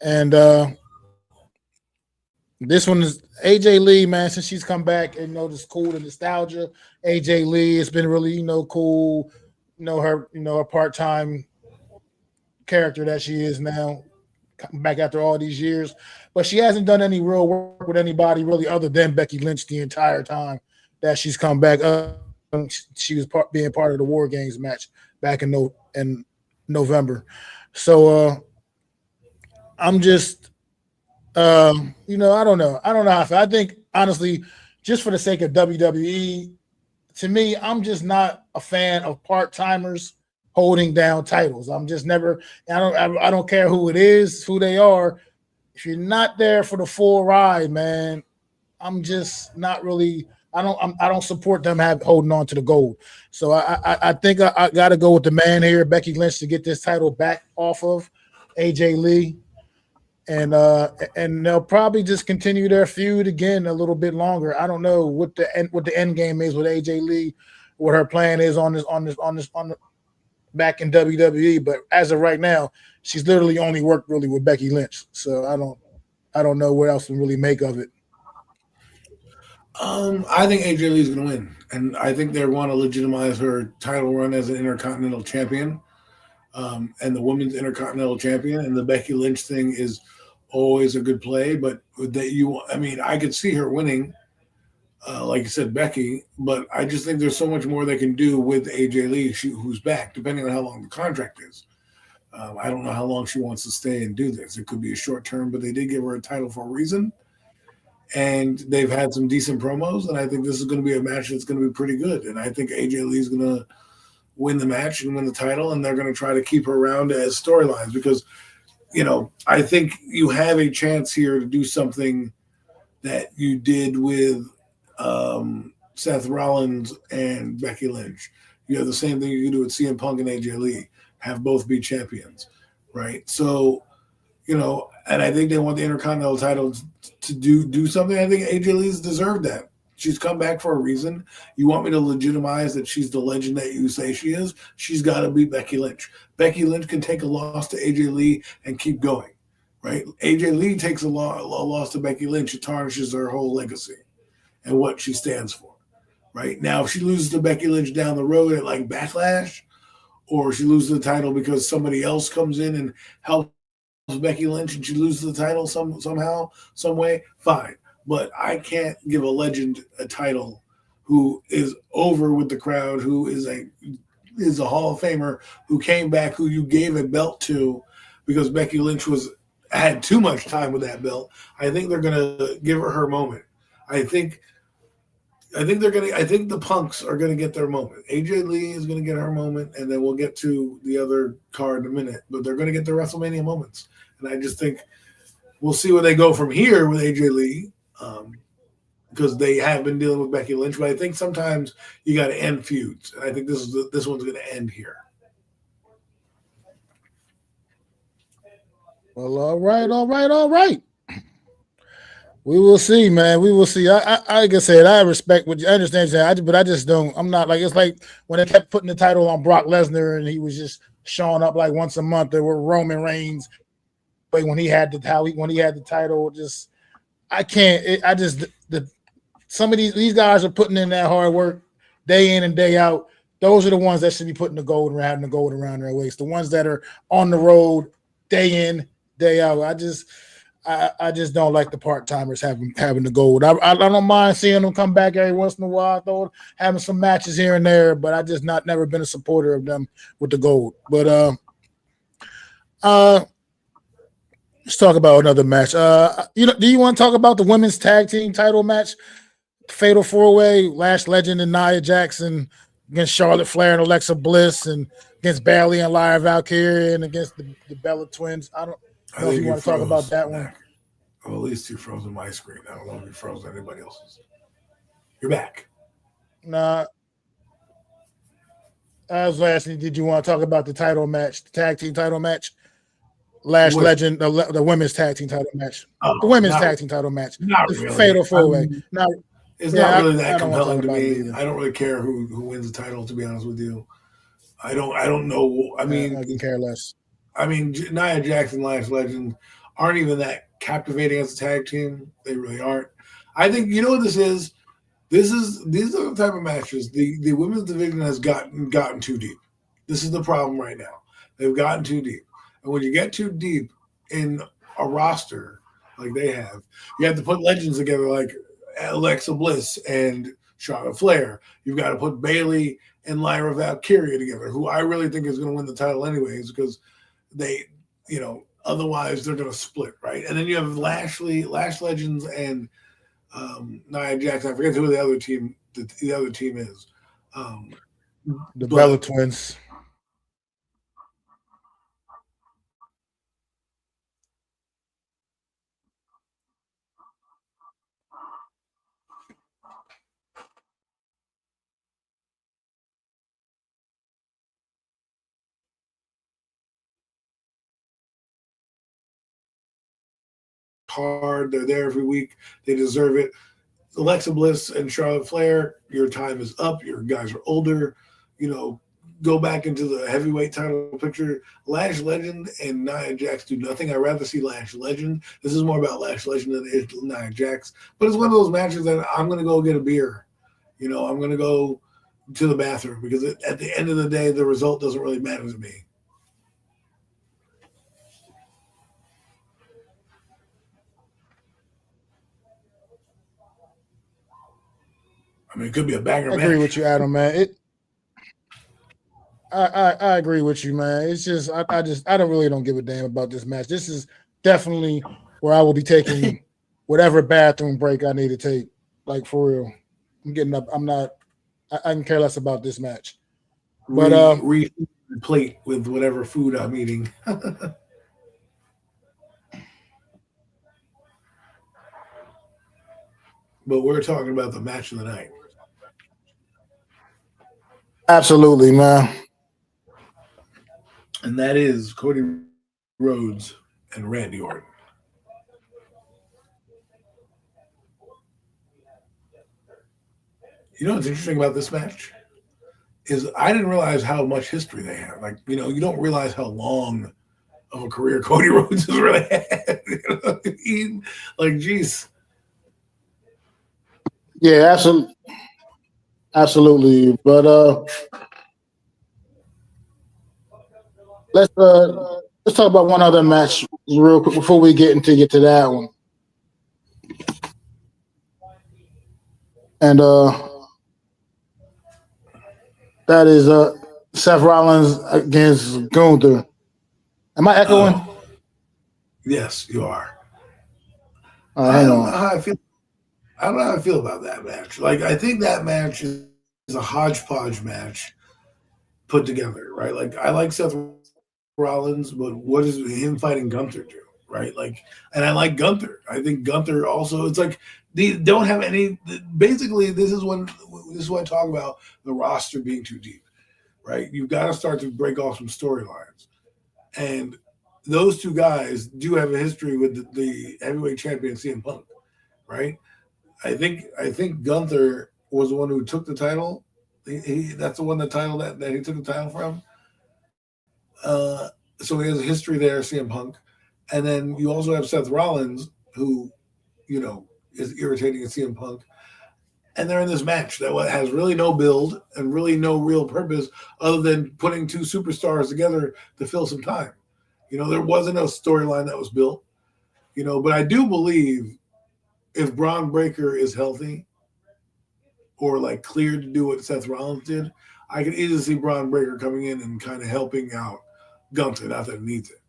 And this one is AJ Lee, man, since she's come back and this cool and nostalgia. AJ Lee, it's been really, cool. Her part-time character that she is now, coming back after all these years. But she hasn't done any real work with anybody really other than Becky Lynch the entire time that she's come back. She was being part of the War Games match back in November. So I'm just I don't know. I don't know how I feel. I think, honestly, just for the sake of WWE, to me, I'm just not a fan of part-timers holding down titles. I'm just never – I don't care who it is, who they are. If you're not there for the full ride, man, I'm just not really – I don't support them holding on to the gold. So I think I got to go with the man here, Becky Lynch, to get this title back off of AJ Lee. And they'll probably just continue their feud again a little bit longer. I don't know what the end game is with AJ Lee, what her plan is on the back in WWE. But as of right now, she's literally only worked really with Becky Lynch. So I don't know what else to really make of it. I think AJ Lee's going to win, and I think they want to legitimize her title run as an Intercontinental Champion, and the Women's Intercontinental Champion. And the Becky Lynch thing is always a good play, but I could see her winning, like you said, Becky. But I just think there's so much more they can do with AJ Lee, who's back, depending on how long the contract is. I don't know how long she wants to stay and do this. It could be a short term, but they did give her a title for a reason. And they've had some decent promos, and I think this is going to be a match that's going to be pretty good. And I think AJ Lee is going to win the match and win the title, and they're going to try to keep her around as storylines because, I think you have a chance here to do something that you did with Seth Rollins and Becky Lynch. You have the same thing you can do with CM Punk and AJ Lee, have both be champions, right? So, and I think they want the Intercontinental title to do something. I think AJ Lee's deserved that. She's come back for a reason. You want me to legitimize that she's the legend that you say she is? She's got to beat Becky Lynch. Becky Lynch can take a loss to AJ Lee and keep going, right? AJ Lee takes a loss to Becky Lynch. It tarnishes her whole legacy and what she stands for, right? Now, if she loses to Becky Lynch down the road at like Backlash, or she loses the title because somebody else comes in and helps Becky Lynch and she loses the title somehow, some way, fine. But I can't give a legend a title who is over with the crowd, who is a Hall of Famer, who came back, who you gave a belt to because Becky Lynch had too much time with that belt. I think they're going to give her moment. I think I think they're gonna. I think the Punks are gonna get their moment. AJ Lee is gonna get her moment, and then we'll get to the other card in a minute. But they're gonna get their WrestleMania moments, and I just think we'll see where they go from here with AJ Lee, because they have been dealing with Becky Lynch. But I think sometimes you got to end feuds, and I think this one's gonna end here. Well, all right. We will see, man. We will see. I like I said, I respect what you understand, but I just don't. I'm not like it's like when they kept putting the title on Brock Lesnar and he was just showing up like once a month. There were Roman Reigns, but when he had the title, just I can't. Some of these guys are putting in that hard work day in and day out. Those are the ones that should be putting the gold and having the gold around their waist. The ones that are on the road day in, day out. I just don't like the part timers having the gold. I don't mind seeing them come back every once in a while, having some matches here and there, but I just never been a supporter of them with the gold. But let's talk about another match. Do you want to talk about the women's tag team title match, Fatal 4-Way, Lash Legend and Nia Jackson against Charlotte Flair and Alexa Bliss, and against Bayley and Lyra Valkyria, and against the Bella Twins? I don't know if you want to talk about that one. Well, at least you froze on my screen. I don't know if you froze on anybody else's. You're back. Nah. I was asking, did you want to talk about the title match, the tag team title match? Lash Legend, the women's tag team title match. The women's tag team title match. Not the really. Fatal 4-Way. It's not really that compelling to me. I don't really care who wins the title, to be honest with you. I don't know. I mean, I can care less. I mean, Nia Jackson, Lash Legend aren't even that captivating as a tag team. They really aren't. I think you know what this is. These are the type of matches the women's division has gotten too deep. This is the problem right now. They've gotten too deep, and when you get too deep in a roster like they have, you have to put legends together like Alexa Bliss and Charlotte Flair. You've got to put Bayley and Lyra Valkyria together, who I really think is going to win the title anyways, because they, otherwise they're going to split, right? And then you have Lash Legends and Nia Jackson. I forget who the other team is. The Bella Twins. Hard. They're there every week. They deserve it. Alexa Bliss and Charlotte Flair, your time is up. Your guys are older. Go back into the heavyweight title picture. Lash Legend and Nia Jax do nothing. I'd rather see Lash Legend. This is more about Lash Legend than it is Nia Jax. But it's one of those matches that I'm going to go get a beer. I'm going to go to the bathroom because at the end of the day, the result doesn't really matter to me. I mean, it could be a banger match. I agree with you, Adam, man. I agree with you, man. It's just I don't give a damn about this match. This is definitely where I will be taking whatever bathroom break I need to take. Like for real. I'm getting up. I can care less about this match. But plate with whatever food I'm eating. But we're talking about the match of the night. Absolutely, man. And that is Cody Rhodes and Randy Orton. You know what's interesting about this match? Is I didn't realize how much history they have. Like, you don't realize how long of a career Cody Rhodes has really had. You know what I mean? Like, geez. Yeah, absolutely. But let's talk about one other match real quick before we get to that one. And that is Seth Rollins against Gunther. Am I echoing? Yes, you are. Hang on. I feel I don't know how I feel about that match. Like, I think that match is a hodgepodge match put together, right? Like, I like Seth Rollins, but what does him fighting Gunther do, right? Like, and I like Gunther. I think Gunther also. It's like they don't have any. Basically, this is when I talk about the roster being too deep, right? You've got to start to break off some storylines, and those two guys do have a history with the heavyweight champion CM Punk, right? I think Gunther was the one who took the title. That's the one that he took the title from. Uh, so he has a history there, CM Punk, and then you also have Seth Rollins, who is irritating at CM Punk, and they're in this match that has really no build and really no real purpose other than putting two superstars together to fill some time. There wasn't a storyline that was built. But I do believe if Braun Breaker is healthy or like cleared to do what Seth Rollins did, I could easily see Braun Breaker coming in and kind of helping out Gunther, not that it needs it.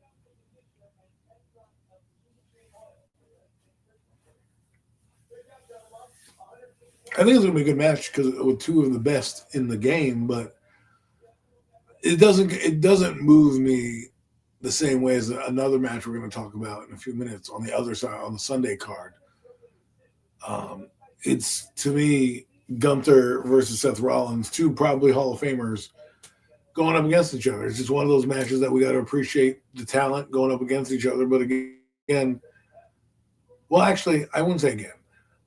I think it's gonna be a good match because with two of the best in the game, but it doesn't move me the same way as another match we're going to talk about in a few minutes on the other side on the Sunday card. It's to me Gunther versus Seth Rollins, two probably Hall of Famers going up against each other. It's just one of those matches that we got to appreciate the talent going up against each other. But again, well, actually, I wouldn't say again.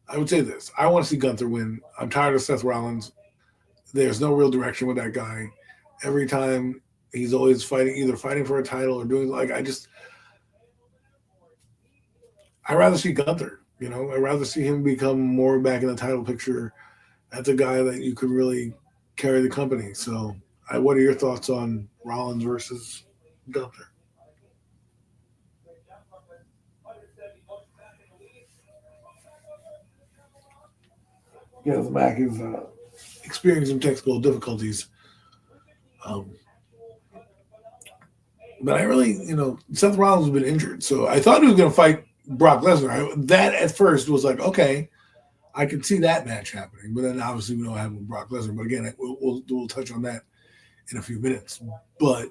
I would say this: I want to see Gunther win. I'm tired of Seth Rollins. There's no real direction with that guy. Every time he's always either fighting for a title or doing I'd rather see Gunther. I'd rather see him become more back in the title picture. That's a guy that you could really carry the company. So, what are your thoughts on Rollins versus Gunther? Yes, Mac is experiencing technical difficulties. Um, but I really, Seth Rollins has been injured, so I thought he was going to fight Brock Lesnar. That at first was like, okay, I could see that match happening, but then obviously we know what happened with Brock Lesnar. But again, we'll touch on that in a few minutes. But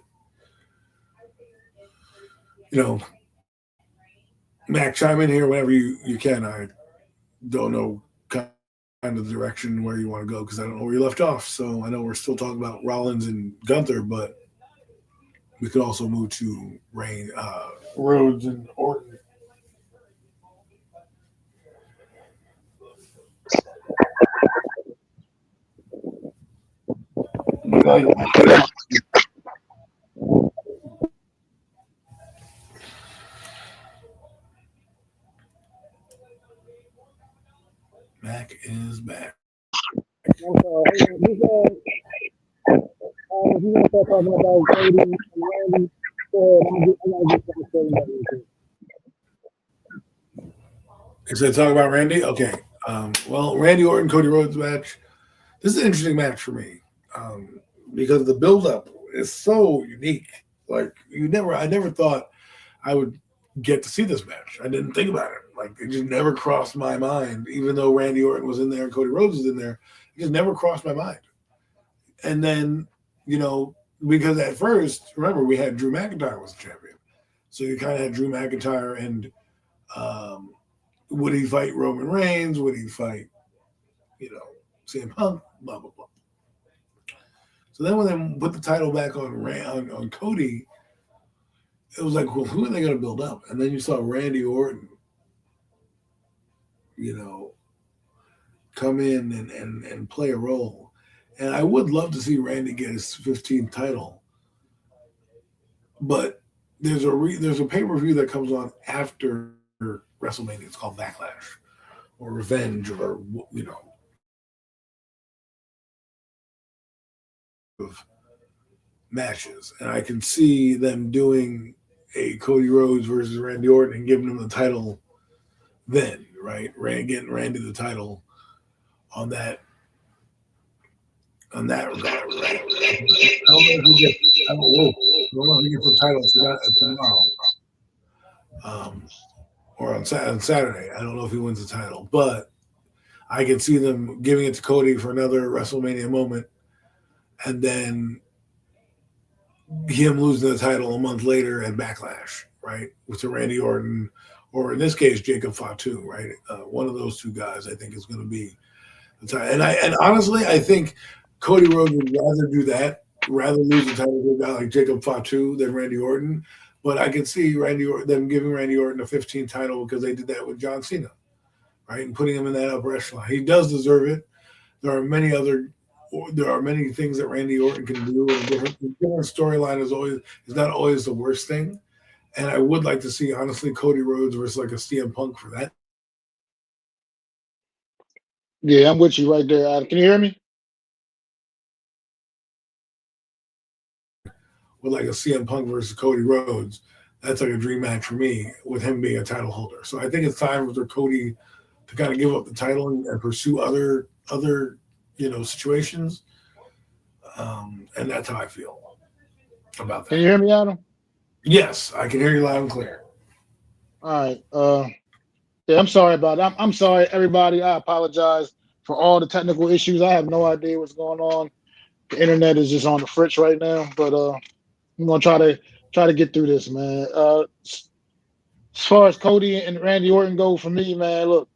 Mac, chime in here whenever you can. I don't know kind of the direction where you want to go because I don't know where you left off. So I know we're still talking about Rollins and Gunther, but we could also move to Rhodes and Orton. Mac is back. If you want to start talking about Cody and Randy, go ahead. I gotta get some story about it. Is that talk about Randy? Okay. Well, Randy Orton, Cody Rhodes match. This is an interesting match for me because the build-up is so unique. Like I never thought I would get to see this match. I didn't think about it. Like it just never crossed my mind. Even though Randy Orton was in there and Cody Rhodes was in there, it just never crossed my mind. And then because at first, remember we had Drew McIntyre was the champion, so you kind of had Drew McIntyre and would he fight Roman Reigns? Would he fight CM Punk? Blah blah blah. So then when they put the title back on Cody, it was like, well, who are they going to build up? And then you saw Randy Orton, come in and play a role. And I would love to see Randy get his 15th title, but there's a pay-per-view that comes on after WrestleMania. It's called Backlash or Revenge or of matches, and I can see them doing a Cody Rhodes versus Randy Orton and giving him the title then, right? Getting Randy the title on that regard, right? I don't know if he gets the title tomorrow, or on Saturday. I don't know if he wins the title, but I can see them giving it to Cody for another WrestleMania moment, and then him losing the title a month later at Backlash, right, with Randy Orton, or in this case Jacob Fatu, right? One of those two guys, I think, is going to be the time. And honestly, I think Cody Rhodes would rather do that, rather lose the title to a guy like Jacob Fatu than Randy Orton. But I can see them giving Randy Orton a 15 title because they did that with John Cena, right, and putting him in that upper echelon. He does deserve it. There are many things that Randy Orton can do, and different storyline is not always the worst thing. And I would like to see, honestly, Cody Rhodes versus like a CM Punk for that. Yeah, I'm with you right there, Adam. Can you hear me? With like a CM Punk versus Cody Rhodes, that's like a dream match for me with him being a title holder. So I think it's time for Cody to kind of give up the title and pursue other situations. And that's how I feel about that. Can you hear me, Adam? Yes, I can hear you loud and clear. All right. Yeah, I'm sorry about that. I'm sorry, everybody. I apologize for all the technical issues. I have no idea what's going on. The internet is just on the fritz right now, but I'm gonna try to get through this, man. As far as Cody and Randy Orton go, for me, man, look,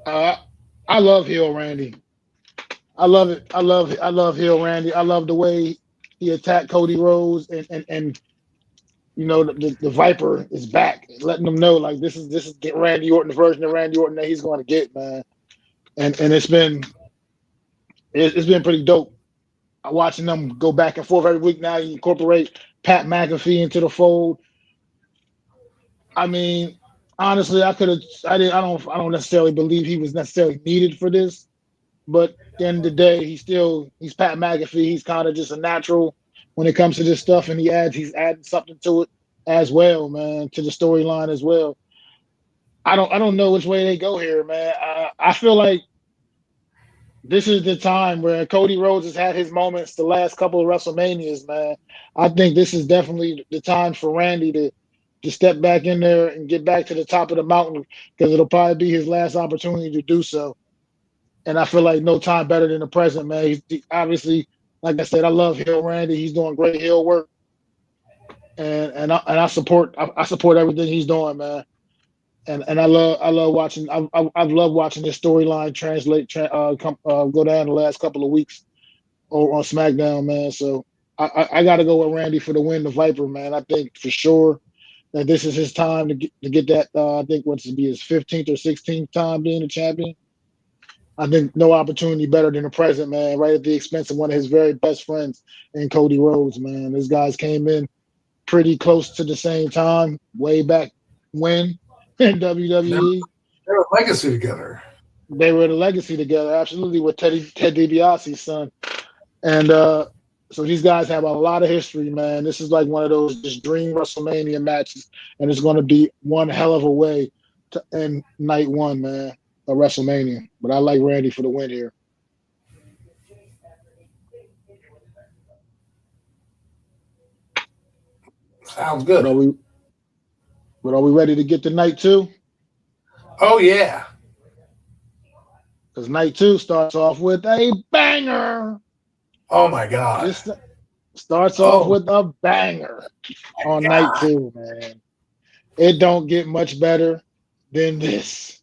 uh, I love heel Randy. I love it. I love heel Randy. I love the way he attacked Cody Rhodes, and the Viper is back, letting them know like this is get Randy Orton, the version of Randy Orton that he's going to get, man. And it's been pretty dope. Watching them go back and forth every week now. You incorporate Pat McAfee into the fold. I mean, honestly, I could have. I don't necessarily believe he was necessarily needed for this. But at the end of the day, he's Pat McAfee. He's kind of just a natural when it comes to this stuff, and he's adding something to it as well, man, to the storyline as well. I don't know which way they go here, man. I feel like this is the time where Cody Rhodes has had his moments the last couple of WrestleManias, man. I think this is definitely the time for Randy to step back in there and get back to the top of the mountain because it'll probably be his last opportunity to do so. And I feel like no time better than the present, man. Obviously, like I said, I love Hill Randy. He's doing great Hill work, and I support everything he's doing, man. And I love watching. I've loved watching this storyline go down the last couple of weeks on SmackDown, man. So I got to go with Randy for the win, the Viper, man. I think for sure that this is his time to get that. I think what's to be his 15th or 16th time being a champion. I think no opportunity better than the present, man. Right at the expense of one of his very best friends in Cody Rhodes, man. These guys came in pretty close to the same time, way back when in WWE. They're a legacy together. They were the legacy together, absolutely, with Ted DiBiase's son. And so these guys have a lot of history, man. This is like one of those just dream WrestleMania matches, and it's going to be one hell of a way to end night one, man, of WrestleMania. But I like Randy for the win here. Sounds good. But are we ready to get to night two? Oh, yeah. Because night two starts off with a banger. Oh, my God. This starts off with a banger on night two, man. It don't get much better than this.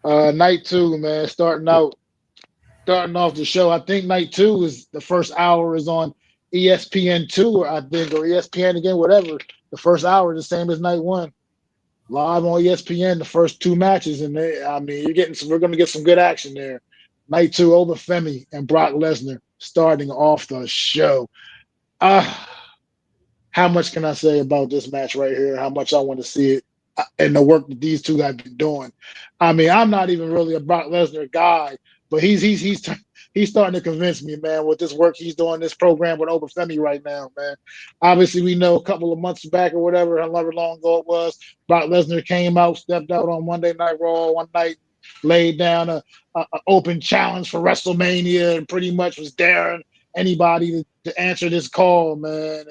Night two, man, starting off the show. I think night two is the first hour is on ESPN2, I think, or ESPN again, whatever. The first hour is the same as night one. Live on ESPN, the first two matches, and we're going to get some good action there. Night two, Obafemi and Brock Lesnar starting off the show. How much can I say about this match right here? How much I want to see it and the work that these two have been doing. I mean, I'm not even really a Brock Lesnar guy, but he's starting to convince me, man, with this work he's doing, this program with Obafemi right now, man. Obviously, we know a couple of months back or whatever, however long ago it was, Brock Lesnar came out, stepped out on Monday Night Raw one night, laid down a open challenge for WrestleMania, and pretty much was daring anybody to answer this call, man.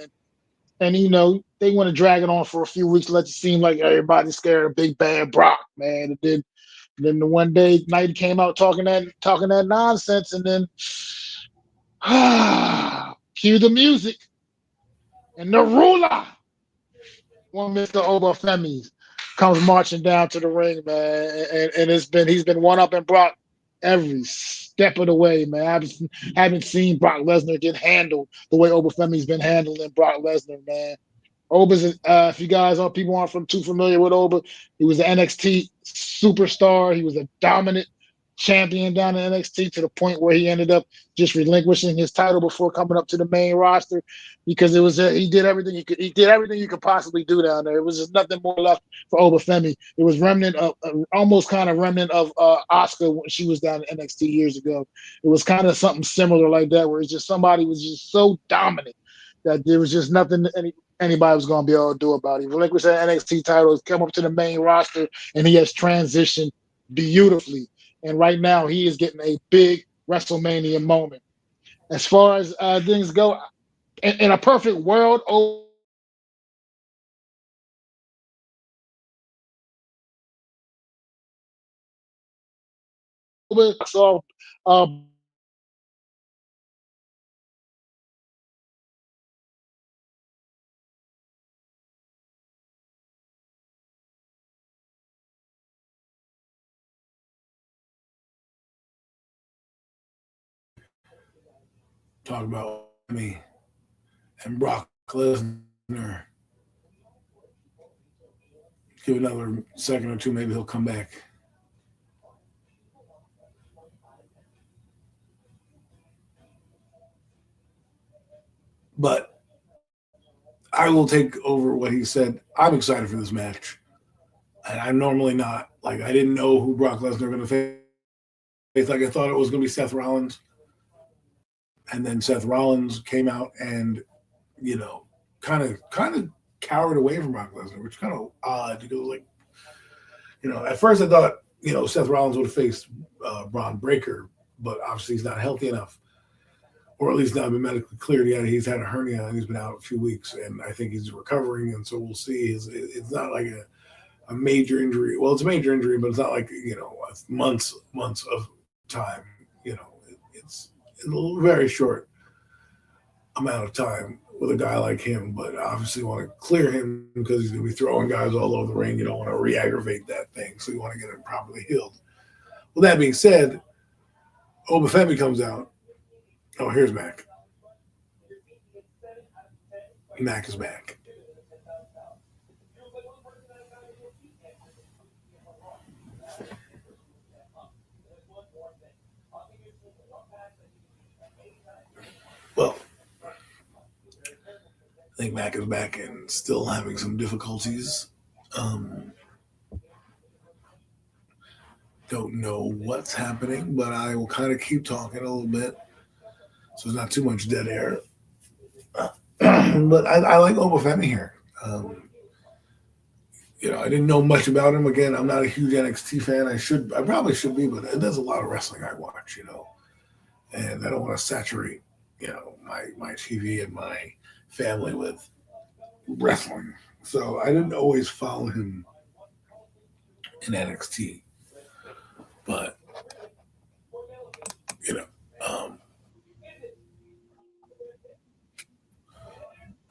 And they want to drag it on for a few weeks, let it seem like everybody's scared of Big Bad Brock, man. And then Then the one day night he came out talking that nonsense, and then cue the music and the ruler, one Mr. Obafemi, comes marching down to the ring, man, and he's been one up and Brock every step of the way, man. I haven't seen Brock Lesnar get handled the way Obafemi's been handling Brock Lesnar, man. Oba's, if you guys are people aren't too familiar with Oba, he was an NXT superstar. He was a dominant champion down in NXT to the point where he ended up just relinquishing his title before coming up to the main roster because he did everything he did everything you could possibly do down there. It was just nothing more left for Obafemi. It was remnant of almost kind of remnant of Asuka when she was down in NXT years ago. It was kind of something similar like that where it's just somebody was just so dominant that there was just nothing anybody was going to be able to do about it. He relinquished that NXT title, come up to the main roster, and he has transitioned beautifully. And right now, he is getting a big WrestleMania moment. As far as things go, in a perfect world, so Talk about me and Brock Lesnar. Give another second or two, maybe he'll come back. But I will take over what he said. I'm excited for this match. And I'm normally not. Like, I didn't know who Brock Lesnar was going to face. Like, I thought it was going to be Seth Rollins. And then Seth Rollins came out and, kind of cowered away from Brock Lesnar, which is kind of odd because, like, at first I thought, Seth Rollins would have faced Braun Breaker, but obviously he's not healthy enough, or at least not been medically cleared yet. He's had a hernia and he's been out a few weeks, and I think he's recovering, and so we'll see. It's not like a major injury. Well, it's a major injury, but it's not like, months of time. It's a very short amount of time with a guy like him, but obviously want to clear him because he's going to be throwing guys all over the ring. You don't want to re-aggravate that thing, so you want to get him properly healed. Well, that being said, Obafemi comes out. Oh, here's Mac. Mac is back. Well, I think Mac is back and still having some difficulties. Don't know what's happening, but I will kind of keep talking a little bit, so there's not too much dead air. But I like Obafemi here. I didn't know much about him. Again, I'm not a huge NXT fan. I probably should be, but there's a lot of wrestling I watch, and I don't want to saturate, my TV and my family with wrestling. So I didn't always follow him in NXT, but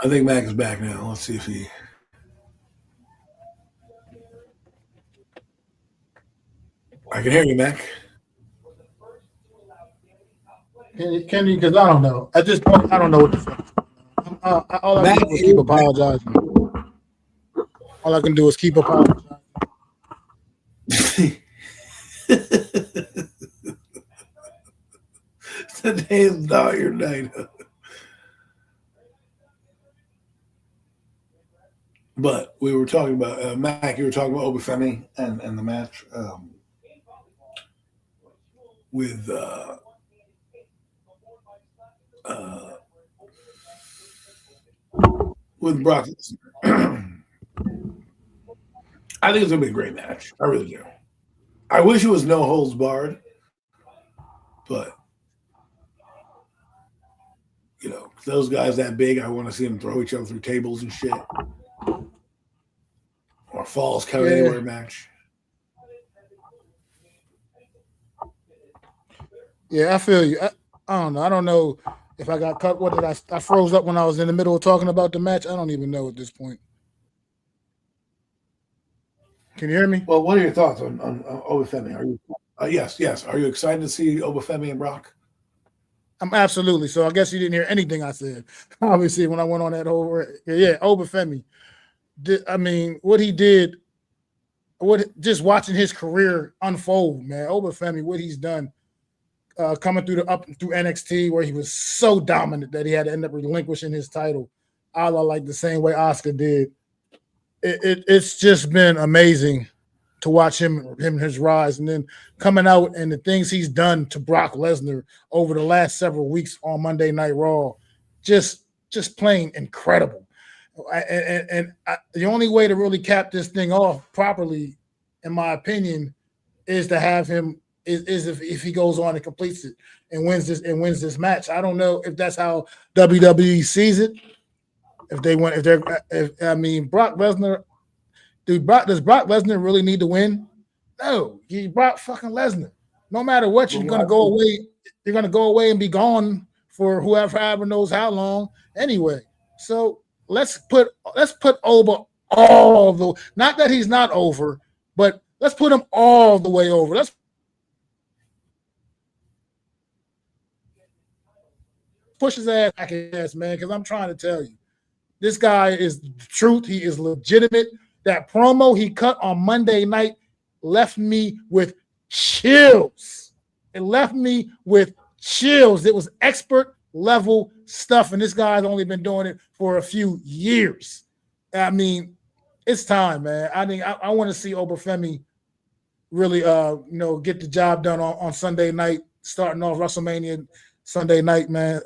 I think Mac is back now. Let's see if he. I can hear you, Mac. Can you? Because I don't know. At this point, I don't know what to say. All I can do is keep apologizing. All I can do is keep apologizing. Today is not your night. But we were talking about Mac. You were talking about Obafemi and the match with Brock. I think it's gonna be a great match. I really do. I wish it was no holds barred, but those guys that big, I want to see them throw each other through tables and shit, or falls count anywhere match. Yeah, I feel you. I don't know. I don't know if I got cut. What did I froze up when I was in the middle of talking about the match? I don't even know at this point. Can you hear me? Well, what are your thoughts on Obafemi? Are you yes? Are you excited to see Obafemi and Brock? I'm absolutely. So I guess you didn't hear anything I said. Obviously, when I went on that whole yeah, Obafemi. I mean, what he did, what just watching his career unfold, man. Obafemi, what he's done, coming through through NXT, where he was so dominant that he had to end up relinquishing his title, a la like the same way Oscar did. It's just been amazing to watch him his rise, and then coming out and the things he's done to Brock Lesnar over the last several weeks on Monday Night Raw, just plain incredible. The only way to really cap this thing off properly, in my opinion, is to have him is if he goes on and completes it and wins this match. I don't know if that's how WWE sees it. If they want, if I mean Brock Lesnar, does Brock Lesnar really need to win? No, you Brock fucking Lesnar. No matter what, you're gonna go away. You're gonna go away and be gone for whoever knows how long. Anyway, so let's put Oba all the, not that he's not over, but let's put him all the way over. Let's push his ass back his ass, man, because I'm trying to tell you, this guy is the truth. He is legitimate. That promo he cut on Monday night left me with chills. It left me with chills. It was expert level stuff, and this guy's only been doing it for a few years. I mean, it's time, man. I think I want to see Obafemi really, get the job done on Sunday night, starting off WrestleMania Sunday night, man.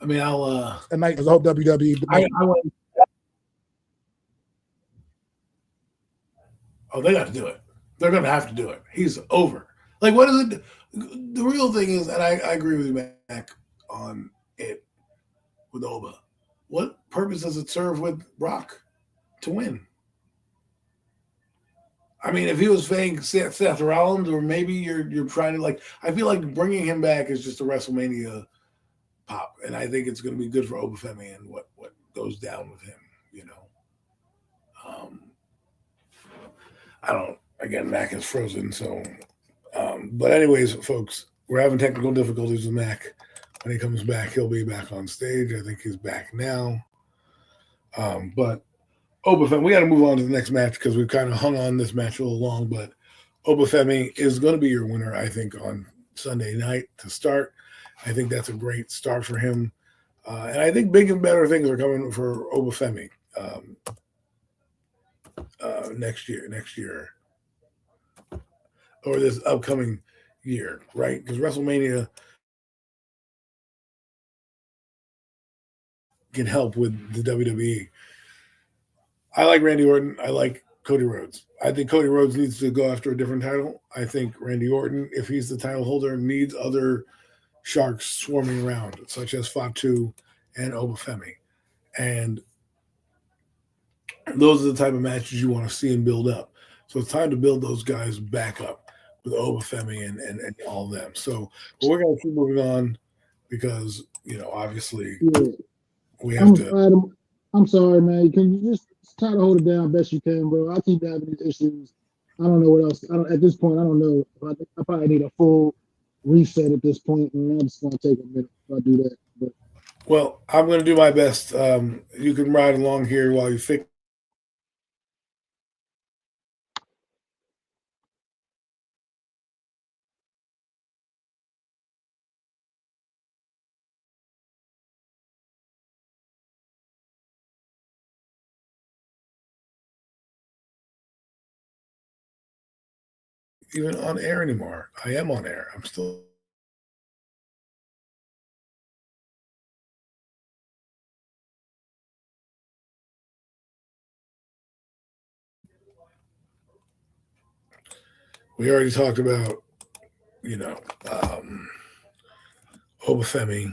I mean, I'll. I hope WWE. Oh, they got to do it. They're going to have to do it. He's over. Like, what is it? The real thing is, and I agree with you, Mac, on it with Oba. What purpose does it serve with Brock to win? I mean, if he was fake Seth Rollins, or maybe you're trying to, like, I feel like bringing him back is just a WrestleMania pop, and I think it's going to be good for Obafemi and what goes down with him. I don't. Again, Mac is frozen, so. But anyways, folks, we're having technical difficulties with Mac. When he comes back, he'll be back on stage. I think he's back now. But Obafemi, we got to move on to the next match because we've kind of hung on this match a little long. But Obafemi is going to be your winner, I think, on Sunday night to start. I think that's a great start for him. And I think big and better things are coming for Obafemi next year, or this upcoming year, right? Because WrestleMania can help with the WWE. I like Randy Orton. I like Cody Rhodes. I think Cody Rhodes needs to go after a different title. I think Randy Orton, if he's the title holder, needs other sharks swarming around, such as Fatu and Obafemi. And those are the type of matches you want to see and build up. So it's time to build those guys back up with Obafemi and all of them. So but we're going to keep moving on because, obviously we have to. I'm sorry, man. Can you just try to hold it down best you can, bro? I keep having these issues. I don't know what else. At this point, I don't know. I probably need a full reset at this point, and I'm just going to take a minute if I do that. But. Well, I'm going to do my best. You can ride along here while you fix. Even on air anymore. I am on air. I'm still. We already talked about, Obafemi.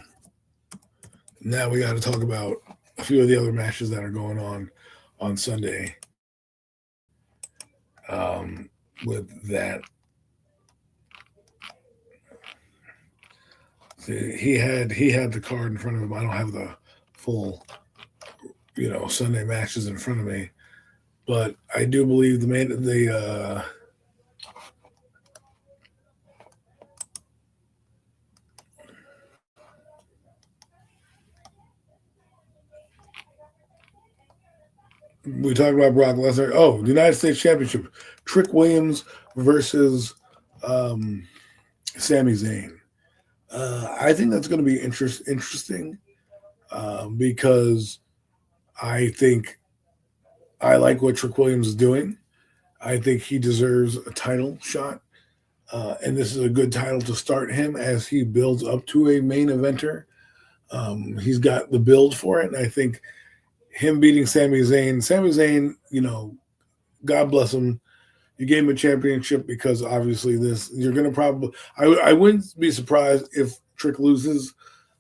Now we got to talk about a few of the other matches that are going on Sunday. with that. See, he had the card in front of him. I don't have the full, Sunday matches in front of me, but I do believe we talked about Brock Lesnar. Oh, the United States Championship: Trick Williams versus Sami Zayn. I think that's going to be interesting because I think I like what Trick Williams is doing. I think he deserves a title shot, and this is a good title to start him as he builds up to a main eventer. He's got the build for it, and I think him beating Sami Zayn, God bless him. You gave him a championship because obviously you're going to probably. I wouldn't be surprised if Trick loses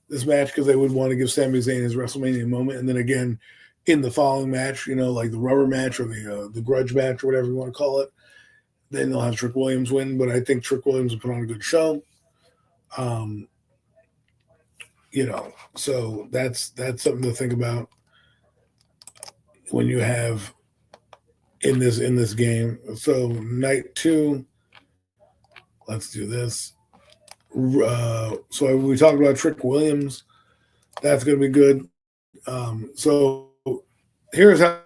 this match because they would want to give Sami Zayn his WrestleMania moment, and then again in the following match, like the rubber match or the grudge match or whatever you want to call it, then they'll have Trick Williams win. But I think Trick Williams will put on a good show. So that's something to think about when you have in this game. So night 2, let's do this. So we talked about Trick Williams. That's going to be good. So here's how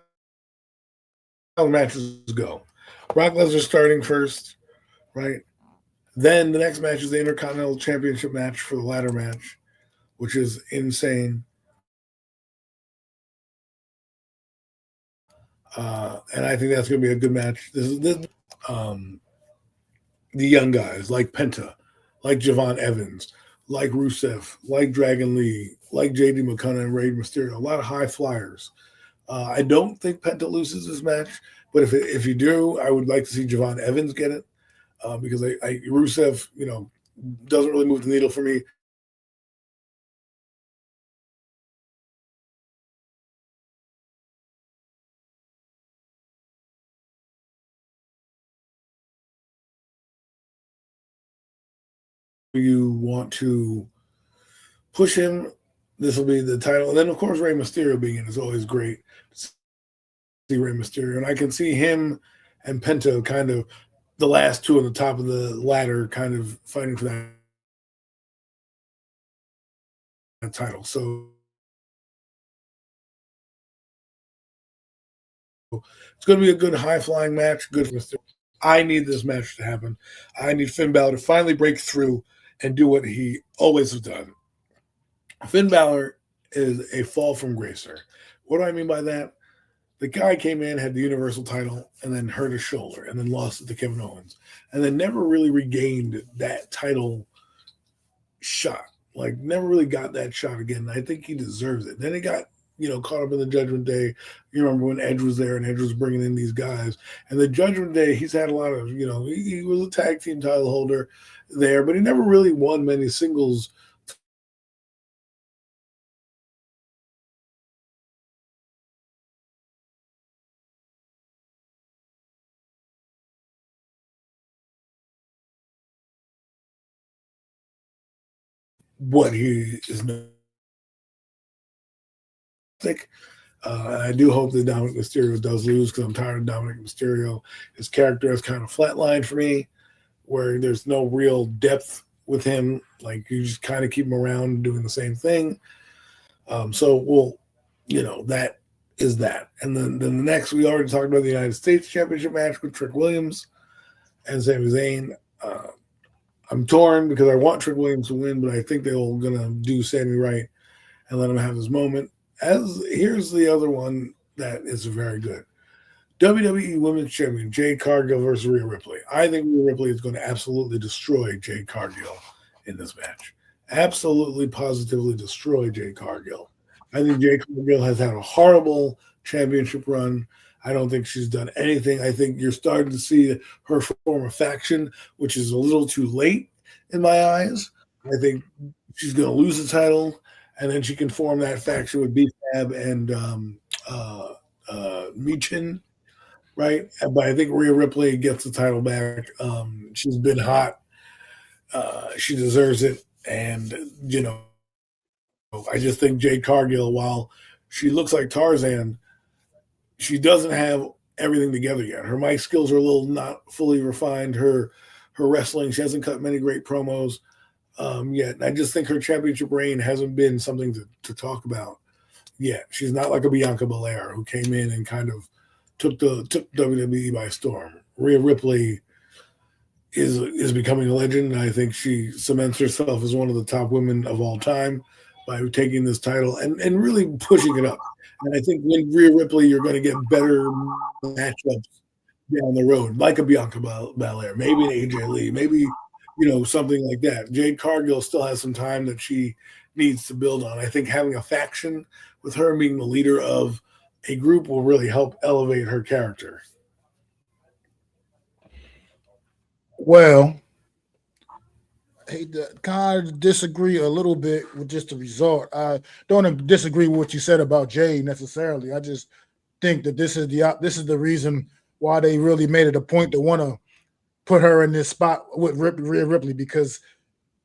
the matches go. Brock Lesnar starting first, right? Then the next match is the Intercontinental Championship match for the ladder match, which is insane. And I think that's going to be a good match. This is the young guys like Penta, like Javon Evans, like Rusev, like Dragon Lee, like JD McConnell and Rey Mysterio. A lot of high flyers. I don't think Penta loses this match, but if you do, I would like to see Javon Evans get it because Rusev, doesn't really move the needle for me. You want to push him, this will be the title. And then, of course, Rey Mysterio being in is always great to see Rey Mysterio. And I can see him and Penta kind of the last two on the top of the ladder kind of fighting for that title. So it's going to be a good high-flying match. Good for Mysterio. I need this match to happen. I need Finn Balor to finally break through and do what he always has done. Finn Balor is a fall from gracer. What do I mean by that? The guy came in, had the Universal title, and then hurt his shoulder, and then lost it to Kevin Owens, and then never really regained that title shot. Like, never really got that shot again. And I think he deserves it. Then he got, caught up in the Judgment Day. You remember when Edge was there, and Edge was bringing in these guys. And the Judgment Day, he's had a lot of, he was a tag team title holder there, but he never really won many singles. What he is not. I do hope that Dominic Mysterio does lose because I'm tired of Dominic Mysterio. His character is kind of flatlined for me, where there's no real depth with him. Like, you just kind of keep him around doing the same thing. So that is that. And then the next, we already talked about the United States Championship match with Trick Williams and Sami Zayn. I'm torn because I want Trick Williams to win, but I think they're going to do Sammy right and let him have his moment. Here's the other one that is very good. WWE Women's Champion Jade Cargill versus Rhea Ripley. I think Rhea Ripley is going to absolutely destroy Jade Cargill in this match. Absolutely, positively destroy Jade Cargill. I think Jade Cargill has had a horrible championship run. I don't think she's done anything. I think you're starting to see her form a faction, which is a little too late in my eyes. I think she's going to lose the title, and then she can form that faction with B-Fab and Michin, right? But I think Rhea Ripley gets the title back. She's been hot. She deserves it. And, I just think Jade Cargill, while she looks like Tarzan, she doesn't have everything together yet. Her mic skills are a little not fully refined. Her wrestling, she hasn't cut many great promos yet. And I just think her championship reign hasn't been something to talk about yet. She's not like a Bianca Belair who came in and kind of took WWE by storm. Rhea Ripley is becoming a legend. I think she cements herself as one of the top women of all time by taking this title and really pushing it up. And I think with Rhea Ripley, you're going to get better matchups down the road, like a Bianca Belair, maybe an AJ Lee, maybe, something like that. Jade Cargill still has some time that she needs to build on. I think having a faction with her being the leader of a group will really help elevate her character. Well, I kind of disagree a little bit with just the result. I don't disagree with what you said about Jay necessarily. I just think that this is the reason why they really made it a point to want to put her in this spot with Rhea Ripley, because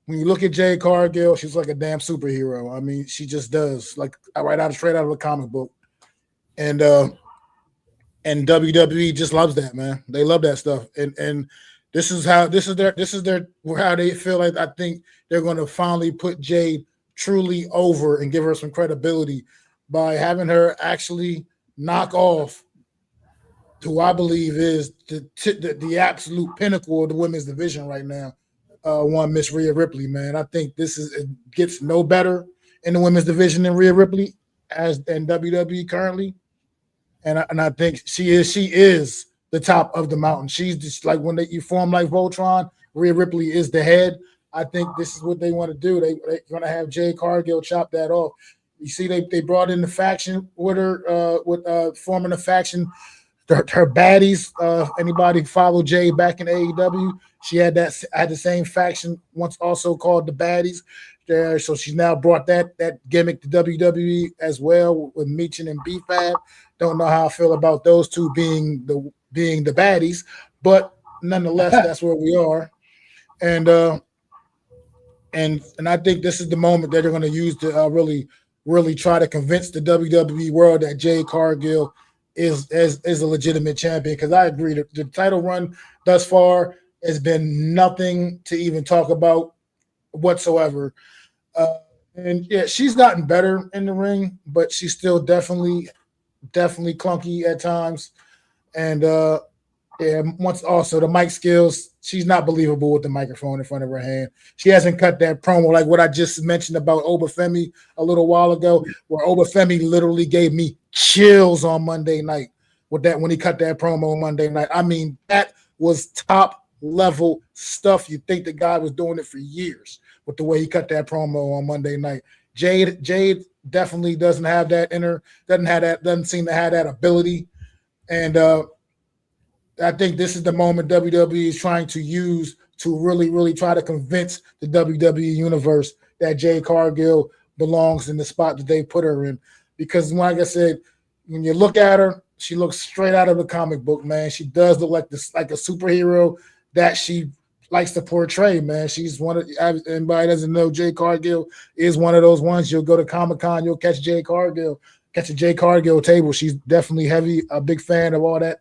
when you look at Jade Cargill, she's like a damn superhero. I mean, she just does, like straight out of a comic book. And WWE just loves that, man. They love that stuff. And this is how they feel like. I think they're going to finally put Jade truly over and give her some credibility by having her actually knock off who I believe is the absolute pinnacle of the women's division right now. One Miss Rhea Ripley, man. I think it gets no better in the women's division than Rhea Ripley in WWE currently. And I think she is the top of the mountain. She's just like when you form like Voltron, Rhea Ripley is the head. I think this is what they want to do. They're going to have Jade Cargill chop that off. You see, they brought in the faction with her, forming a faction. Her baddies. Anybody follow Jade back in AEW? She had the same faction once, also called the Baddies. So she's now brought that gimmick to WWE as well with Meechin and B-Fab. Don't know how I feel about those two being the baddies, but nonetheless, that's where we are. And I think this is the moment that they're going to use to really try to convince the WWE world that Jade Cargill is a legitimate champion. Because I agree, the title run thus far has been nothing to even talk about whatsoever. And yeah, she's gotten better in the ring, but she's still definitely clunky at times. And once also the mic skills, she's not believable with the microphone in front of her hand. She hasn't cut that promo like what I just mentioned about Obafemi a little while ago, where Obafemi literally gave me chills on Monday night with that when he cut that promo on Monday night. I mean, that was top level stuff. You think the guy was doing it for years with the way he cut that promo on Monday night. Jade definitely doesn't have that in her, doesn't seem to have that ability. And I think this is the moment WWE is trying to use to really, really try to convince the WWE universe that Jade Cargill belongs in the spot that they put her in. Because like I said, when you look at her, she looks straight out of the comic book, man. She does look like a superhero that she likes to portray, man. She's one of, anybody doesn't know, Jade Cargill is one of those ones. You'll go to Comic-Con, you'll catch a Jade Cargill table. She's definitely a big fan of all that,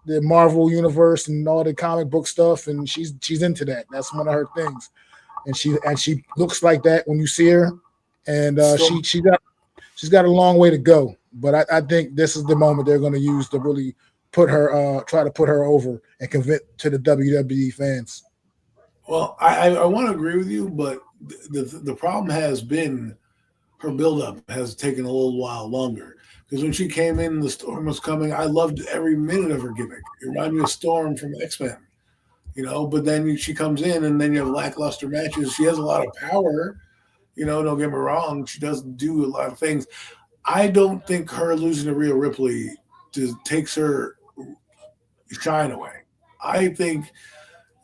the Marvel universe and all the comic book stuff, and she's into that. That's one of her things, and she looks like that when you see her, and she's got a long way to go. But I think this is the moment they're going to use to really put her, try to put her over and convince to the WWE fans. Well, I want to agree with you, but the problem has been her buildup has taken a little while longer. Because when she came in, the Storm was coming. I loved every minute of her gimmick. It reminded me of Storm from X-Men, But then she comes in, and then you have lackluster matches. She has a lot of power, Don't get me wrong. She does do a lot of things. I don't think her losing to Rhea Ripley takes her shine away. I think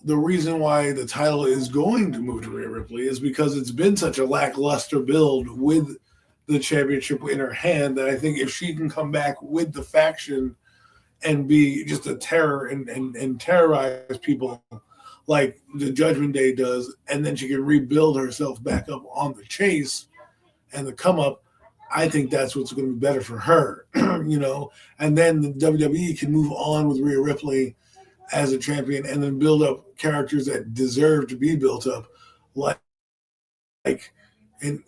the reason why the title is going to move to Rhea Ripley is because it's been such a lackluster build with the championship in her hand that I think if she can come back with the faction and be just a terror and terrorize people like the Judgment Day does, and then she can rebuild herself back up on the chase and the come up. I think that's what's going to be better for her, And then the WWE can move on with Rhea Ripley as a champion, and then build up characters that deserve to be built up, like and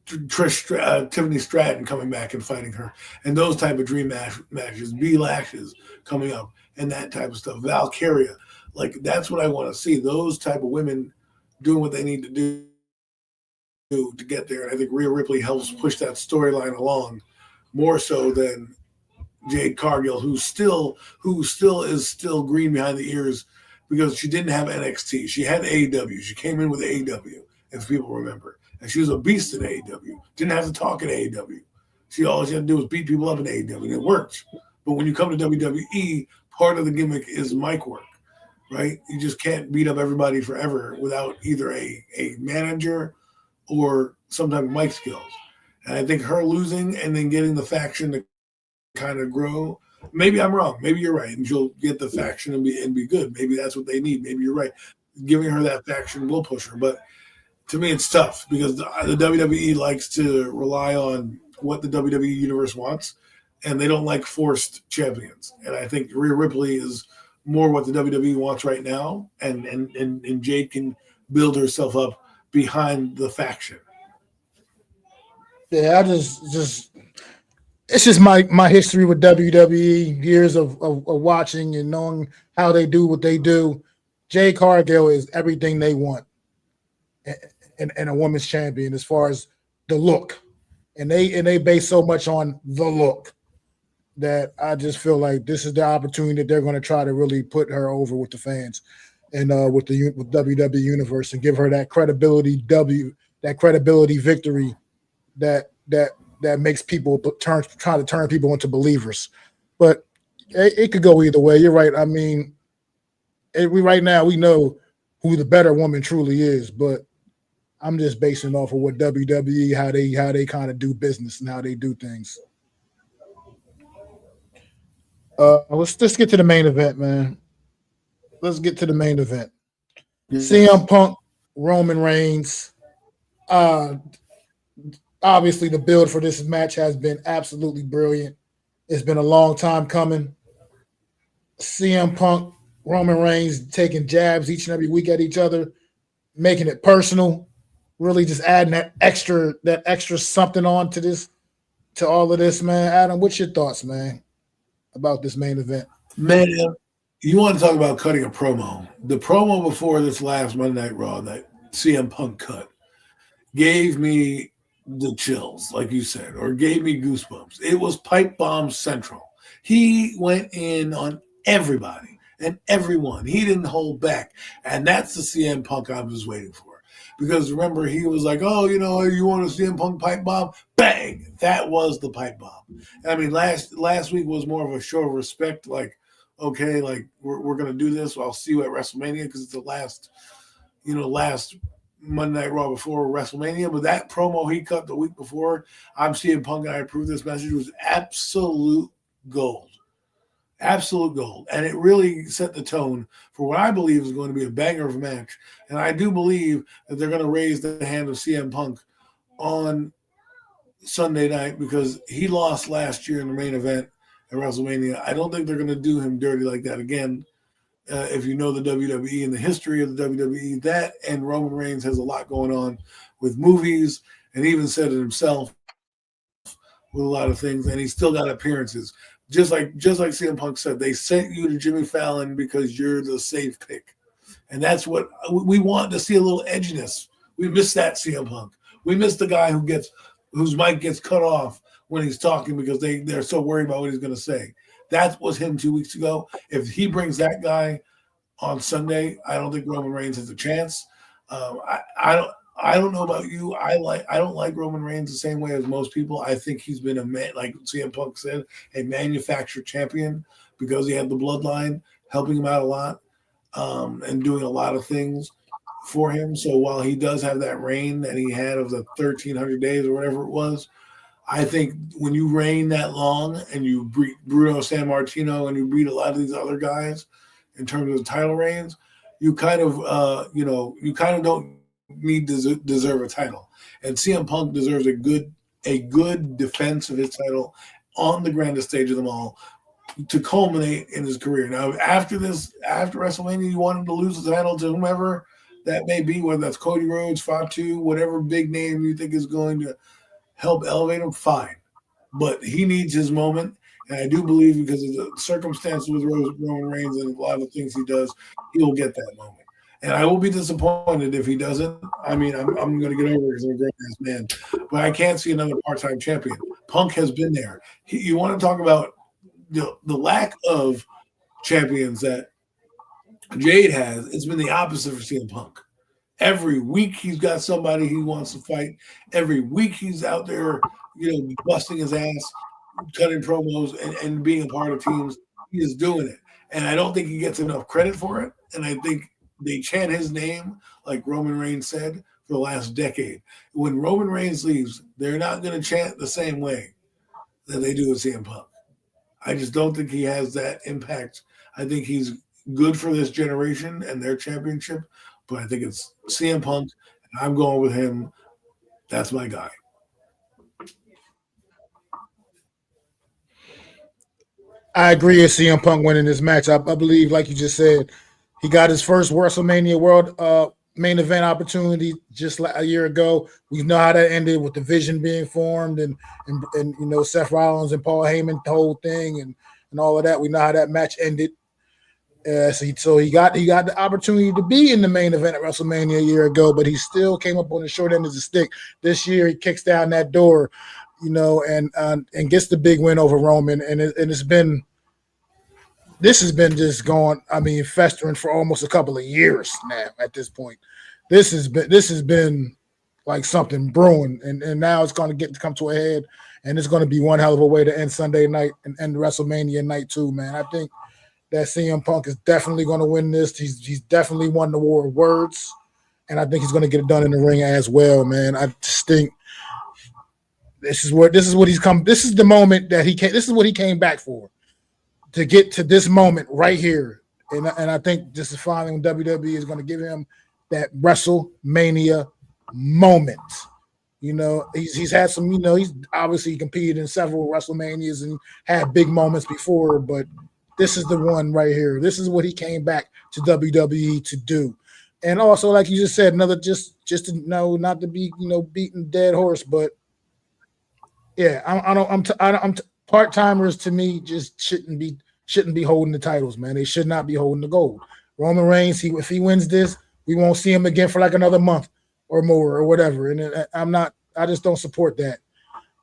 Tiffany Stratton coming back and fighting her, and those type of dream matches, B Lashes coming up, and that type of stuff. Valkyria, like that's what I want to see. Those type of women doing what they need to do to get there. And I think Rhea Ripley helps push that storyline along more so than Jade Cargill, who still is green behind the ears because she didn't have NXT. She had AEW. She came in with AEW, if people remember. And she was a beast in AEW. Didn't have to talk in AEW. All she had to do was beat people up in AEW, and it worked. But when you come to WWE, part of the gimmick is mic work, right? You just can't beat up everybody forever without either a manager or some type of mic skills. And I think her losing and then getting the faction to kind of grow. Maybe I'm wrong. Maybe you're right, and she'll get the faction and be good. Maybe that's what they need. Maybe you're right. Giving her that faction will push her, but to me, it's tough because the WWE likes to rely on what the WWE universe wants, and they don't like forced champions. And I think Rhea Ripley is more what the WWE wants right now, and Jade can build herself up behind the faction. Yeah, I just it's just my history with WWE, years of watching and knowing how they do what they do. Jade Cargill is everything they want in a women's champion as far as the look. And they base so much on the look that I just feel like this is the opportunity that they're going to try to really put her over with the fans and with WWE Universe and give her that credibility victory that makes people try to turn people into believers. But it could go either way. You're right. I mean, right now we know who the better woman truly is, but I'm just basing off of what WWE, how they kind of do business and how they do things. Let's get to the main event, man. Let's get to the main event. CM Punk, Roman Reigns. Obviously, the build for this match has been absolutely brilliant. It's been a long time coming. CM Punk, Roman Reigns taking jabs each and every week at each other, making it personal. Really just adding that extra something on to all of this, man. Adam, what's your thoughts, man, about this main event? Man, you want to talk about cutting a promo. The promo before this last Monday Night Raw that CM Punk cut gave me the chills, like you said, or gave me goosebumps. It was pipe bomb central. He went in on everybody and everyone. He didn't hold back. And that's the CM Punk I was waiting for. Because remember, he was like, oh, you want to CM Punk pipe bomb? Bang! That was the pipe bomb. And I mean, last week was more of a show of respect, like, okay, like we're going to do this. I'll see you at WrestleMania because it's the last Monday Night Raw before WrestleMania. But that promo he cut the week before, I'm CM Punk and I approve this message, was absolute gold. Absolute gold. And it really set the tone for what I believe is going to be a banger of a match. And I do believe that they're going to raise the hand of CM Punk on Sunday night because he lost last year in the main event at WrestleMania. I don't think they're going to do him dirty like that again. If you know the WWE and the history of the WWE, that and Roman Reigns has a lot going on with movies, and he even said it himself with a lot of things, and he's still got appearances. Just like CM Punk said, they sent you to Jimmy Fallon because you're the safe pick. And that's what we want to see, a little edginess. We miss that, CM Punk. We miss the guy whose mic gets cut off when he's talking because they're so worried about what he's going to say. That was him 2 weeks ago. If he brings that guy on Sunday, I don't think Roman Reigns has a chance. I don't know about you. I don't like Roman Reigns the same way as most people. I think he's been like CM Punk said, a manufactured champion because he had the bloodline helping him out a lot and doing a lot of things for him. So while he does have that reign that he had of the 1,300 days or whatever it was, I think when you reign that long and you beat Bruno San Martino and you beat a lot of these other guys in terms of title reigns, you kind of you kind of don't need to deserve a title. And CM Punk deserves a good defense of his title on the grandest stage of them all to culminate in his career. Now, after WrestleMania, you want him to lose the title to whomever that may be, whether that's Cody Rhodes, Fatu, whatever big name you think is going to help elevate him, fine. But he needs his moment. And I do believe because of the circumstances with Roman Reigns and a lot of the things he does, he will get that moment. And I will be disappointed if he doesn't. I mean, I'm going to get over it because I'm a grown-ass man. But I can't see another part-time champion. Punk has been there. You want to talk about the lack of champions that Jade has, it's been the opposite for CM Punk. Every week he's got somebody he wants to fight. Every week he's out there, busting his ass, cutting promos, and being a part of teams. He is doing it. And I don't think he gets enough credit for it. And I think they chant his name, like Roman Reigns said, for the last decade. When Roman Reigns leaves, they're not going to chant the same way that they do with CM Punk. I just don't think he has that impact. I think he's good for this generation and their championship, but I think it's CM Punk, and I'm going with him. That's my guy. I agree with CM Punk winning this match. I believe, like you just said, he got his first WrestleMania World main event opportunity just like a year ago. We know how that ended with the Vision being formed and Seth Rollins and Paul Heyman, the whole thing and all of that. We know how that match ended. So he got the opportunity to be in the main event at WrestleMania a year ago, but he still came up on the short end of the stick. This year he kicks down that door, and gets the big win over Roman, and this has been just going, festering for almost a couple of years now at this point. This has been like something brewing, and now it's going to come to a head, and it's going to be one hell of a way to end Sunday night and end WrestleMania night too, man. I think that CM Punk is definitely going to win this. He's definitely won the war of words, and I think he's going to get it done in the ring as well, man. I just think this is what he's come. This is the moment that he came. This is what he came back for. To get to this moment right here. And I think this is finally when WWE is going to give him that WrestleMania moment. He's had some, he's obviously competed in several WrestleManias and had big moments before, but this is the one right here. This is what he came back to WWE to do. And also, like you just said, another just to know, not to be, beating dead horse, but yeah, I'm part-timers to me just shouldn't be holding the titles, man. They should not be holding the gold. Roman Reigns, if he wins this, we won't see him again for like another month or more or whatever. And I just don't support that.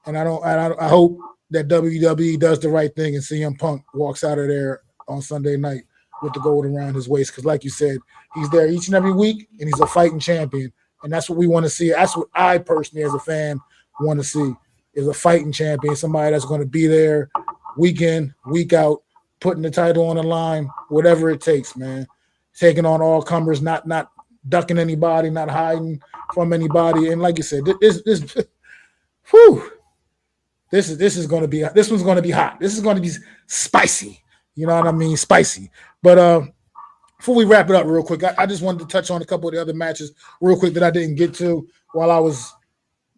And I hope that WWE does the right thing and CM Punk walks out of there on Sunday night with the gold around his waist. Because like you said, he's there each and every week and he's a fighting champion. And that's what we want to see. That's what I personally as a fan want to see, is a fighting champion, somebody that's going to be there week in, week out, putting the title on the line, whatever it takes, man. Taking on all comers, not ducking anybody, not hiding from anybody. And like you said, this is going to be, this one's going to be hot. This is going to be spicy. You know what I mean? Spicy. But before we wrap it up real quick, I just wanted to touch on a couple of the other matches real quick that I didn't get to while I was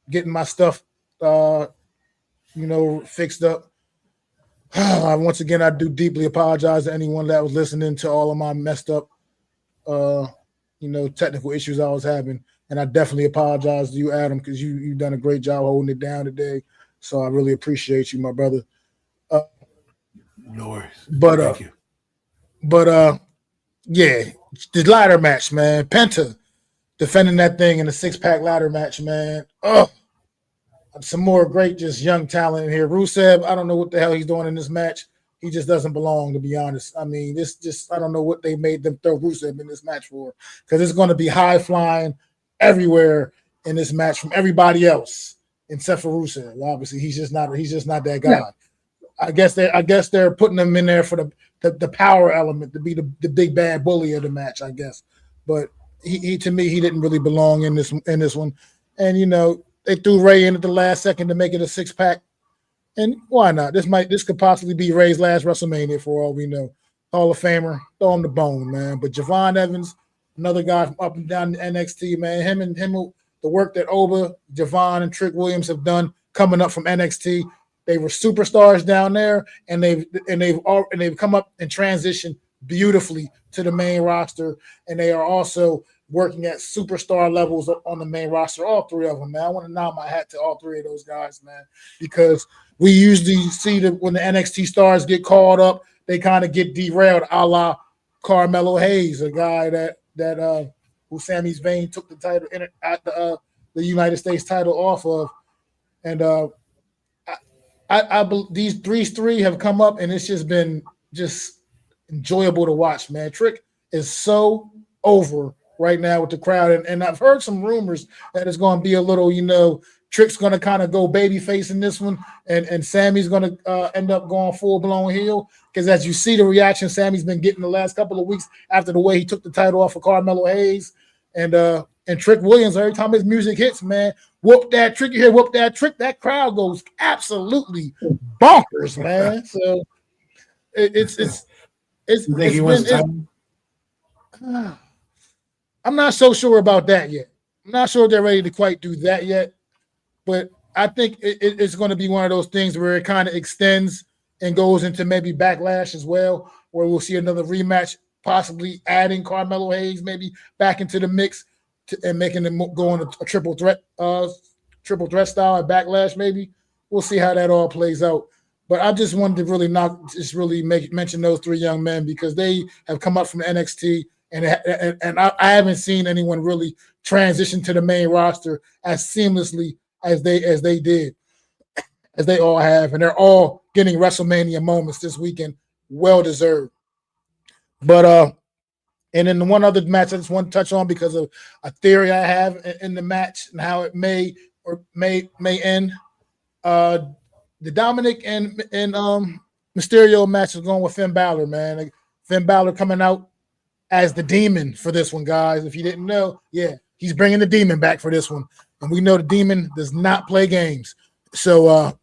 getting my stuff, fixed up. Once again, I do deeply apologize to anyone that was listening to all of my messed up, technical issues I was having. And I definitely apologize to you, Adam, because you've done a great job holding it down today. So I really appreciate you, my brother. No worries. But thank you. But yeah, the ladder match, man. Penta defending that thing in a 6-pack ladder match, man. Oh, some more great, just young talent in here. Rusev, I don't know what the hell he's doing in this match. He just doesn't belong, to be honest. I mean, I don't know what they made them throw Rusev in this match for, because it's going to be high flying everywhere in this match from everybody else except for Rusev. Obviously, he's just not that guy. Yeah. I guess they're putting him in there for the power element, to be the big bad bully of the match, I guess. But he to me, he didn't really belong in this one. And they threw Ray in at the last second to make it a 6-pack. And why not? This could possibly be Ray's last WrestleMania for all we know. Hall of Famer, throw him the bone, man. But Javon Evans, another guy from up and down the NXT, man. Him, the work that Oba, Javon, and Trick Williams have done coming up from NXT. They were superstars down there, and they've come up and transitioned beautifully to the main roster, and they are also working at superstar levels on the main roster. All three of them, man. I want to nod my hat to all three of those guys, man, because we usually see that when the NXT stars get called up, they kind of get derailed, a la Carmelo Hayes, a guy that who Sami Zayn took the title at the United States title off of, and these three have come up, and it's just been enjoyable to watch, man. Trick is so over right now with the crowd, and I've heard some rumors that it's going to be a little, Trick's going to kind of go babyface in this one, and Sammy's going to end up going full-blown heel, because as you see the reaction Sammy's been getting the last couple of weeks after the way he took the title off of Carmelo Hayes, and Trick Williams, every time his music hits, man, whoop that Trick, you hear whoop that Trick, that crowd goes absolutely bonkers, man. So I'm not so sure about that yet. I'm not sure if they're ready to quite do that yet, but I think it's going to be one of those things where it kind of extends and goes into maybe Backlash as well, where we'll see another rematch, possibly adding Carmelo Hayes maybe back into the mix and making them go on a triple threat style at Backlash. Maybe we'll see how that all plays out. But I just wanted to mention those three young men, because they have come up from NXT, and I haven't seen anyone really transition to the main roster as seamlessly as they did, as they all have, and they're all getting WrestleMania moments this weekend, well deserved. But and then the one other match I just want to touch on, because of a theory I have in the match and how it may end. The Dominic and Mysterio match is going with Finn Balor, man. Finn Balor coming out as the Demon for this one, guys. If you didn't know, yeah, he's bringing the Demon back for this one, and we know the Demon does not play games. So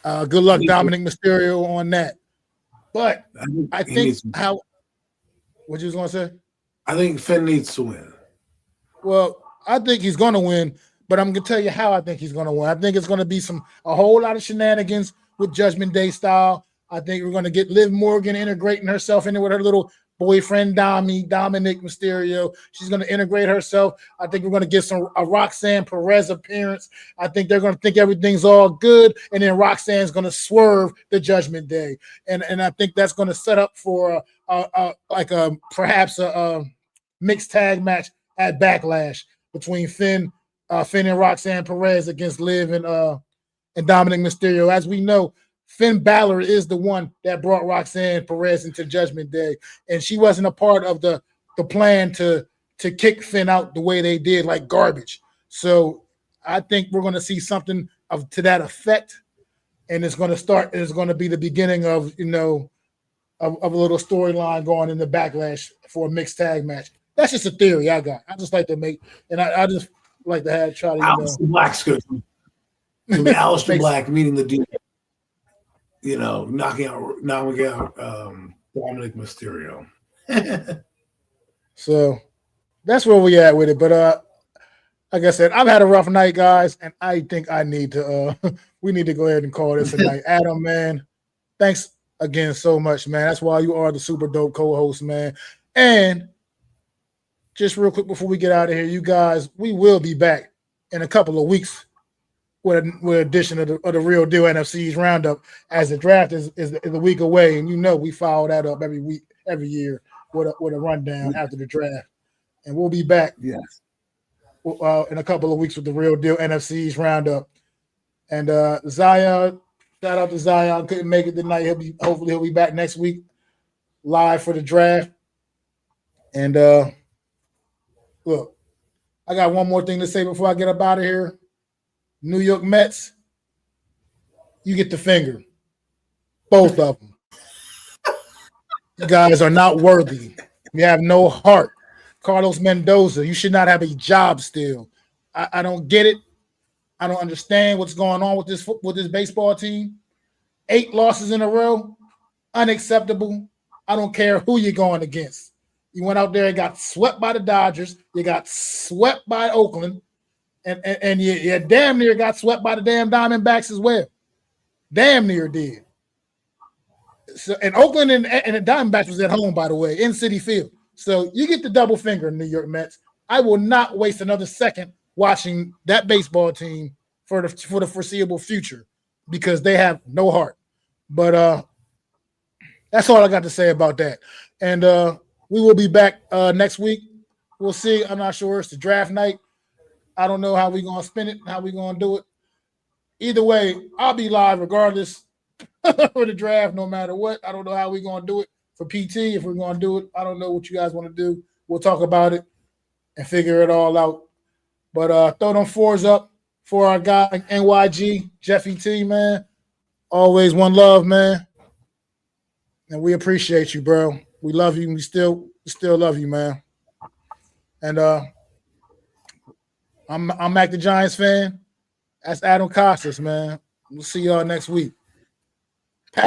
good luck, Dominic Mysterio, on that. But I think what you was going to say? I think Finn needs to win. Well, I think he's going to win, but I'm going to tell you how I think he's going to win. I think it's going to be a whole lot of shenanigans with Judgment Day style. I think we're going to get Liv Morgan integrating herself into with her little boyfriend, Dominic Mysterio. She's going to integrate herself. I think we're going to get a Roxanne Perez appearance. I think they're going to think everything's all good, and then Roxanne's going to swerve the Judgment Day. And I think that's going to set up for perhaps a mixed tag match at Backlash between Finn and Roxanne Perez against Liv and Dominic Mysterio. As we know, Finn Balor is the one that brought Roxanne Perez into Judgment Day, and she wasn't a part of the plan to kick Finn out the way they did, like garbage. So I think we're going to see something to that effect, and it's going to be the beginning of a little storyline going in the Backlash for a mixed tag match. That's just a theory I got. I just like to make, and I just like to try to. Aleister Black's good. Aleister Black meeting the Demon. Knocking out Dominic Mysterio. So that's where we at with it. But like I said, I've had a rough night, guys, and I think I need to. We need to go ahead and call this a night. Adam, man, thanks again so much, man. That's why you are the super dope co-host, man. And just real quick before we get out of here, you guys, we will be back in a couple of weeks with addition of the Real Deal NFC's roundup, as the draft is a week away, and we follow that up every week, every year with a rundown after the draft, and we'll be back in a couple of weeks with the Real Deal NFC's roundup. And Zion, shout out to Zion, couldn't make it tonight. Hopefully he'll be back next week live for the draft. And look, I got one more thing to say before I get up out of here. New York Mets, you get the finger. Both of them. You guys are not worthy. You have no heart. Carlos Mendoza, you should not have a job still. I don't get it. I don't understand what's going on with this baseball team. 8 losses in a row, unacceptable. I don't care who you're going against. You went out there and got swept by the Dodgers. You got swept by Oakland, and you damn near got swept by the damn Diamondbacks as well. Damn near did. So, and Oakland and the Diamondbacks was at home, by the way, in Citi Field. So you get the double finger, New York Mets. I will not waste another second watching that baseball team for the foreseeable future because they have no heart. But that's all I got to say about that. And we will be back next week. We'll see. I'm not sure. It's the draft night. I don't know how we're going to spin it, how we're going to do it. Either way, I'll be live regardless for the draft, no matter what. I don't know how we're going to do it for PT. If we're going to do it, I don't know what you guys want to do. We'll talk about it and figure it all out. But throw them 4s up for our guy, NYG, Jeffy T, man. Always one love, man. And we appreciate you, bro. We love you. We still love you, man. And I'm Mac the Giants fan. That's Adam Costas, man. We'll see y'all next week. Peace.